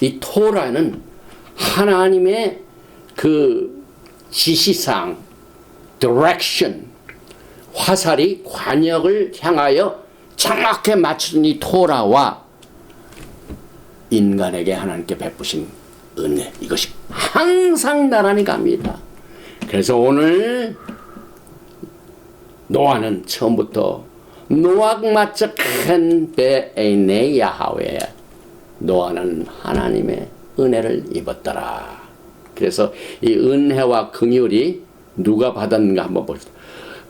Speaker 1: 이 토라는 하나님의 그 지시사항, direction, 화살이 관역을 향하여 정확하게 맞춘 이 토라와 인간에게 하나님께 베푸신 은혜, 이것이 항상 나란히 갑니다. 그래서 오늘 노아는 처음부터 노악마처 큰 베에네 야하웨, 노아는 하나님의 은혜를 입었더라. 그래서 이 은혜와 긍휼이 누가 받았는가 한번 봅시다.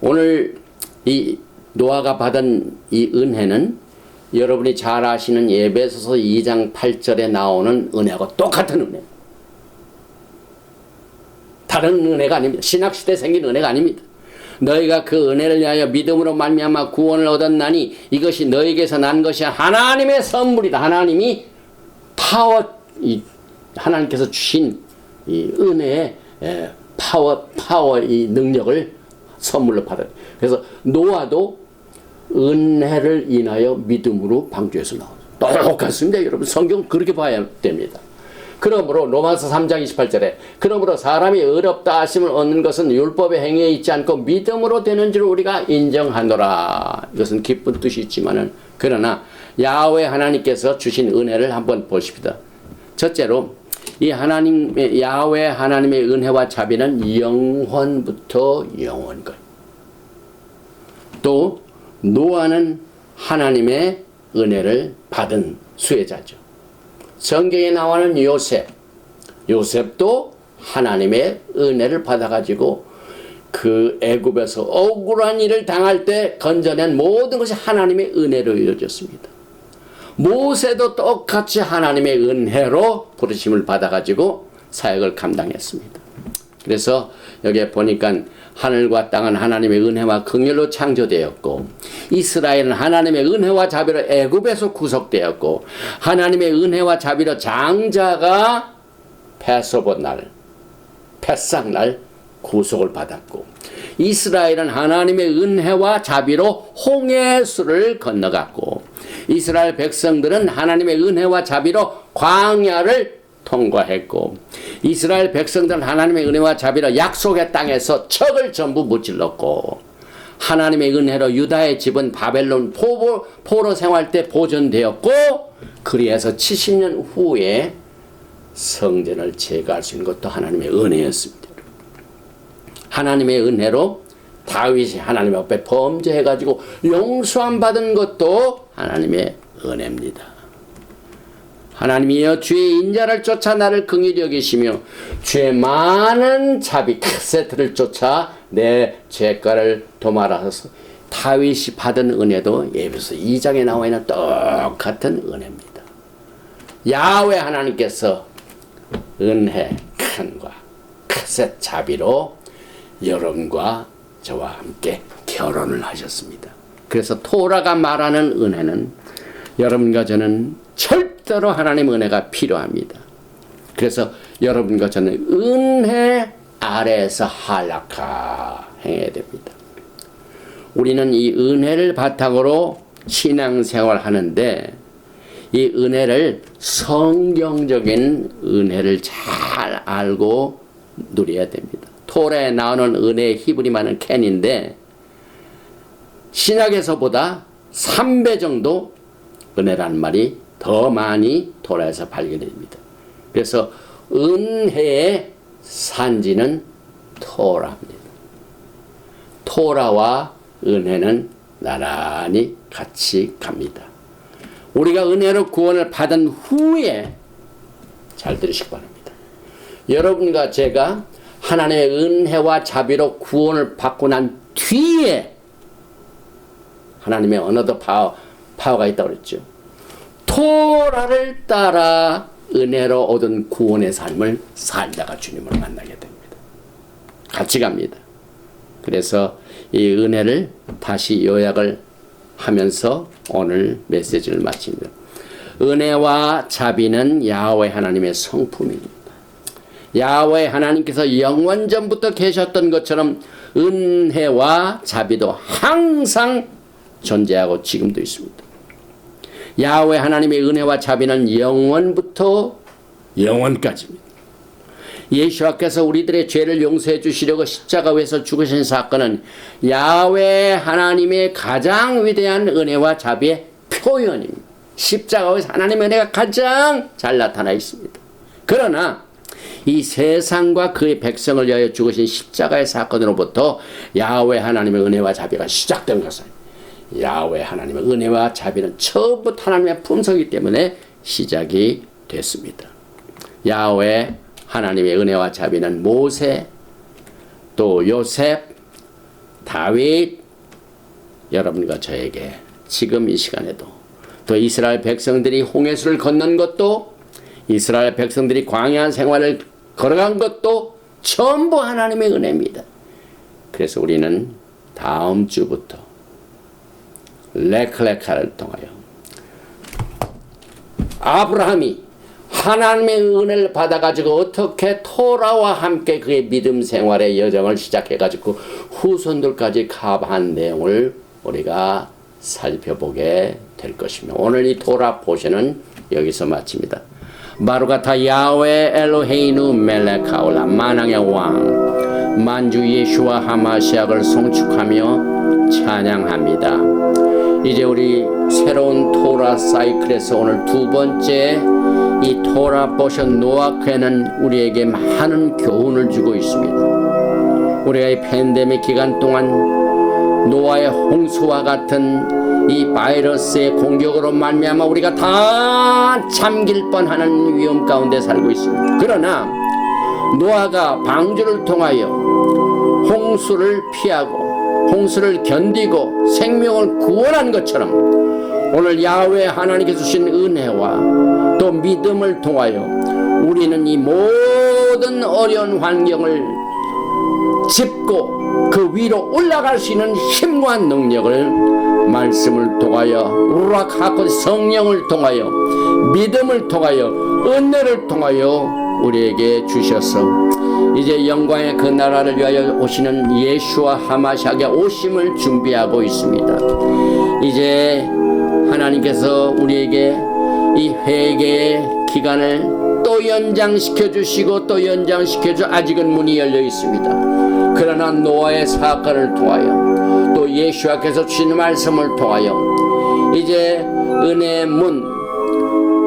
Speaker 1: 오늘 이 노아가 받은 이 은혜는 여러분이 잘 아시는 에베소서 2장 8절에 나오는 은혜하고 똑같은 은혜. 다른 은혜가 아닙니다. 신학시대에 생긴 은혜가 아닙니다. 너희가 그 은혜를 위하여 믿음으로 말미암아 구원을 얻었나니 이것이 너희에게서 난 것이 하나님의 선물이다. 하나님이 하나님께서 주신 이 은혜의 파워 이 능력을 선물로 받아요. 그래서 노아도 은혜를 인하여 믿음으로 방주에서 나와요. 똑같습니다. 여러분 성경 그렇게 봐야 됩니다. 그러므로 로마서 3장 28절에 그러므로 사람이 의롭다 하심을 얻는 것은 율법의 행위에 있지 않고 믿음으로 되는 줄 우리가 인정하노라. 이것은 기쁜 뜻이 있지만은 그러나 야훼 하나님께서 주신 은혜를 한번 보십시다. 첫째로 이 하나님의 야훼 하나님의 은혜와 자비는 영원부터 영원까지. 또 노아는 하나님의 은혜를 받은 수혜자죠. 성경에 나오는 요셉도 하나님의 은혜를 받아가지고 그 애굽에서 억울한 일을 당할 때 건져낸 모든 것이 하나님의 은혜로 이루어졌습니다. 모세도 똑같이 하나님의 은혜로 부르심을 받아가지고 사역을 감당했습니다. 그래서 여기에 보니까 하늘과 땅은 하나님의 은혜와 긍휼로 창조되었고 이스라엘은 하나님의 은혜와 자비로 애굽에서 구속되었고 하나님의 은혜와 자비로 장자가 패삭날 구속을 받았고 이스라엘은 하나님의 은혜와 자비로 홍해수를 건너갔고 이스라엘 백성들은 하나님의 은혜와 자비로 광야를 통과했고 이스라엘 백성들은 하나님의 은혜와 자비로 약속의 땅에서 척을 전부 무찔렀고 하나님의 은혜로 유다의 집은 바벨론 포로 생활 때 보존되었고 그리해서 70년 후에 성전을 재건할 수 있는 것도 하나님의 은혜였습니다. 하나님의 은혜로 다윗이 하나님 앞에 범죄해가지고 용서함 받은 것도 하나님의 은혜입니다. 하나님이여 주의 인자를 쫓아 나를 긍휼히 여기시며 주의 많은 자비 카세트를 쫓아 내 죄가를 도말하소서. 다윗이 받은 은혜도 에베소 2장에 나와 있는 똑같은 은혜입니다. 야훼 하나님께서 은혜 큰과 카세트 자비로 여러분과 저와 함께 결혼을 하셨습니다. 그래서 토라가 말하는 은혜는 여러분과 저는 절대로 하나님의 은혜가 필요합니다. 그래서 여러분과 저는 은혜 아래에서 행해야 됩니다. 우리는 이 은혜를 바탕으로 신앙생활 하는데 이 은혜를 성경적인 은혜를 잘 알고 누려야 됩니다. 토라에 나오는 은혜의 히브리 말은 켄인데 신약에서보다 3배 정도 은혜라는 말이 더 많이 토라에서 발견됩니다. 그래서 은혜의 산지는 토라입니다. 토라와 은혜는 나란히 같이 갑니다. 우리가 은혜로 구원을 받은 후에 잘 들으시기 바랍니다. 여러분과 제가 하나님의 은혜와 자비로 구원을 받고 난 뒤에 하나님의 어느덧 파워가 있다고 그랬죠. 토라를 따라 은혜로 얻은 구원의 삶을 살다가 주님을 만나게 됩니다. 같이 갑니다. 그래서 이 은혜를 다시 요약을 하면서 오늘 메시지를 마칩니다. 은혜와 자비는 야훼 하나님의 성품입니다. 야훼 하나님께서 영원전부터 계셨던 것처럼 은혜와 자비도 항상 존재하고 지금도 있습니다. 야훼 하나님의 은혜와 자비는 영원부터 영원까지입니다. 예수께서 우리들의 죄를 용서해 주시려고 십자가에서 죽으신 사건은 야훼 하나님의 가장 위대한 은혜와 자비의 표현입니다. 십자가에서 하나님의 은혜가 가장 잘 나타나 있습니다. 그러나 이 세상과 그의 백성을 위하여 죽으신 십자가의 사건으로부터 야훼 하나님의 은혜와 자비가 시작된 것은 야훼 하나님의 은혜와 자비는 처음부터 하나님의 품성이기 때문에 시작이 됐습니다. 야훼 하나님의 은혜와 자비는 모세, 또 요셉, 다윗, 여러분과 저에게 지금 이 시간에도 또 이스라엘 백성들이 홍해수를 건넌 것도 이스라엘 백성들이 광야 생활을 걸어간 것도 전부 하나님의 은혜입니다. 그래서 우리는 다음 주부터 레클레카를 통하여 아브라함이 하나님의 은혜를 받아가지고 어떻게 토라와 함께 그의 믿음 생활의 여정을 시작해가지고 후손들까지 가한 내용을 우리가 살펴보게 될 것입니다. 오늘 이 토라 포션은 여기서 마칩니다. 바루가타 야훼 엘로헤이누 멜레카올라 만왕의 왕 만주 예수와 하마시약을 송축하며 찬양합니다. 이제 우리 새로운 토라 사이클에서 오늘 두 번째 이 토라 포션 노아크에는 우리에게 많은 교훈을 주고 있습니다. 우리가 이 팬데믹 기간 동안 노아의 홍수와 같은 이 바이러스의 공격으로 말미암아 우리가 다 잠길 뻔하는 위험 가운데 살고 있습니다. 그러나 노아가 방주를 통하여 홍수를 피하고 홍수를 견디고 생명을 구원한 것처럼 오늘 야훼 하나님께서 주신 은혜와 또 믿음을 통하여 우리는 이 모든 어려운 환경을 짚고 그 위로 올라갈 수 있는 힘과 능력을 말씀을 통하여 우락하고 성령을 통하여 믿음을 통하여 은혜를 통하여 우리에게 주셔서 이제 영광의 그 나라를 위하여 오시는 예수와 하마시아의 오심을 준비하고 있습니다. 이제 하나님께서 우리에게 이 회개의 기간을 또 연장시켜 주시고 또 연장시켜 주 아직은 문이 열려 있습니다. 그러나 노아의 사건을 통하여 또 예수께서 주신 말씀을 통하여 이제 은혜의 문,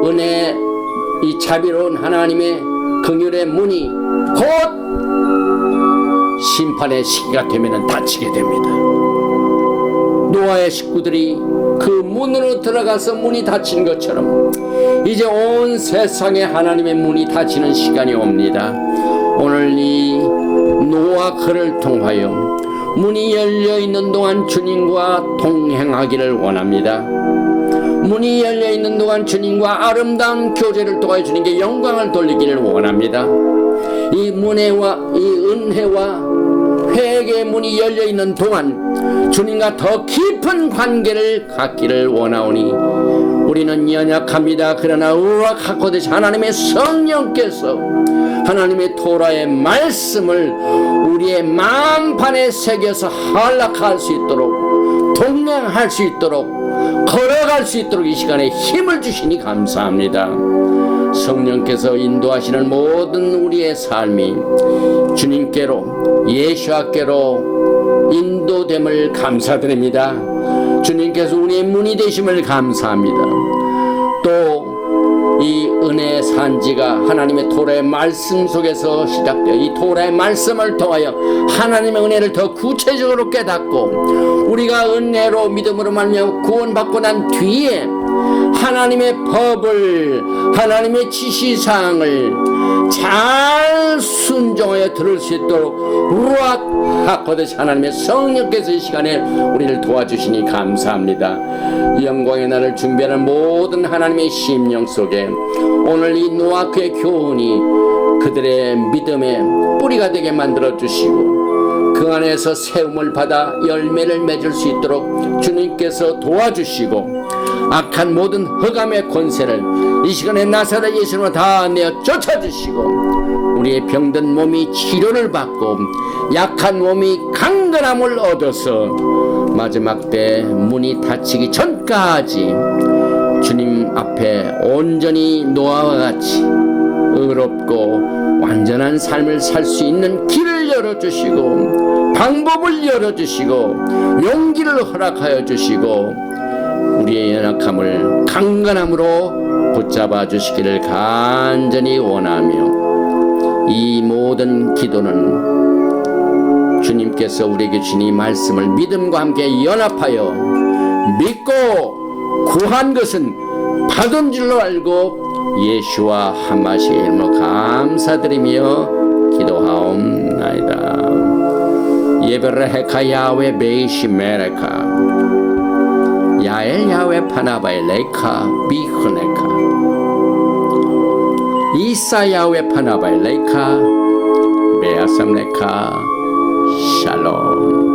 Speaker 1: 은혜 이 자비로운 하나님의 긍휼의 문이 곧 심판의 시기가 되면 닫히게 됩니다. 노아의 식구들이 그 문으로 들어가서 문이 닫힌 것처럼 이제 온 세상에 하나님의 문이 닫히는 시간이 옵니다. 오늘 이 노아크를 통하여 문이 열려있는 동안 주님과 동행하기를 원합니다. 문이 열려있는 동안 주님과 아름다운 교제를 통하여 주님께 영광을 돌리기를 원합니다. 이 은혜와 회개의 문이 열려있는 동안 주님과 더 깊은 관계를 갖기를 원하오니 우리는 연약합니다. 그러나 우악 하코데시 하나님의 성령께서 하나님의 토라의 말씀을 우리의 마음판에 새겨서 한락할 수 있도록, 동행할 수 있도록, 걸어갈 수 있도록 이 시간에 힘을 주시니 감사합니다. 성령께서 인도하시는 모든 우리의 삶이 주님께로, 예수께로 인도됨을 감사드립니다. 주님께서 우리의 문이 되심을 감사합니다. 또 이 은혜의 산지가 하나님의 토라의 말씀 속에서 시작되어 이 토라의 말씀을 통하여 하나님의 은혜를 더 구체적으로 깨닫고 우리가 은혜로 믿음으로 말미암아 구원받고 난 뒤에 하나님의 법을, 하나님의 지시사항을 잘 순종하여 들을 수 있도록 루악 하코데시 하나님의 성령께서 이 시간에 우리를 도와주시니 감사합니다. 영광의 날을 준비하는 모든 하나님의 심령 속에 오늘 이 노아크의 교훈이 그들의 믿음의 뿌리가 되게 만들어 주시고 그 안에서 세움을 받아 열매를 맺을 수 있도록 주님께서 도와주시고 악한 모든 흑암의 권세를 이 시간에 나사렛 예수로 다 내어 쫓아주시고 우리의 병든 몸이 치료를 받고 약한 몸이 강건함을 얻어서 마지막 때 문이 닫히기 전까지 주님 앞에 온전히 노아와 같이 의롭고 완전한 삶을 살 수 있는 길을 열어주시고 방법을 열어주시고 용기를 허락하여 주시고 우리의 연약함을 강건함으로 붙잡아 주시기를 간절히 원하며 이 모든 기도는 주님께서 우리에게 주신 이 말씀을 믿음과 함께 연합하여 믿고 구한 것은 받은 줄로 알고 예수와 하마시의 이름으로 감사드리며 기도하옵나이다. 예베레헤카 야훼 베이시 메레카 야엘 야훼 파나바의 레이카 비흐네카 이사 야훼 파나바의 레이카 베아삼레카 샬롬.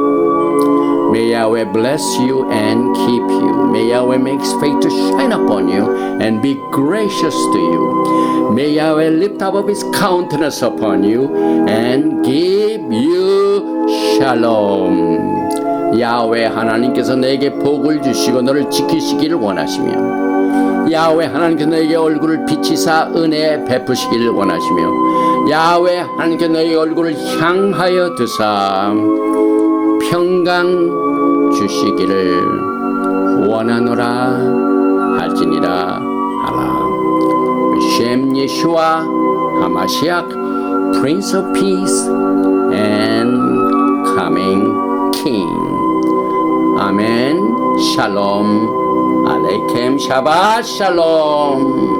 Speaker 1: May Yahweh bless you and keep you. May Yahweh make his face to shine upon you and be gracious to you. May Yahweh lift up his countenance upon you and give you shalom. 야훼 하나님께서 너에게 복을 주시고 너를 지키시기를 원하시며 야훼 하나님께서 너에게 얼굴을 비치사 은혜 베푸시기를 원하시며 야훼 하나님께서 너의 얼굴을 향하여 드사 평강 주시기를 원하노라 할지니라 하라. 셴 예수와 하마시악 Prince of Peace and Coming King. 아멘. 샬롬 알레이켐 샤ባት 샬롬.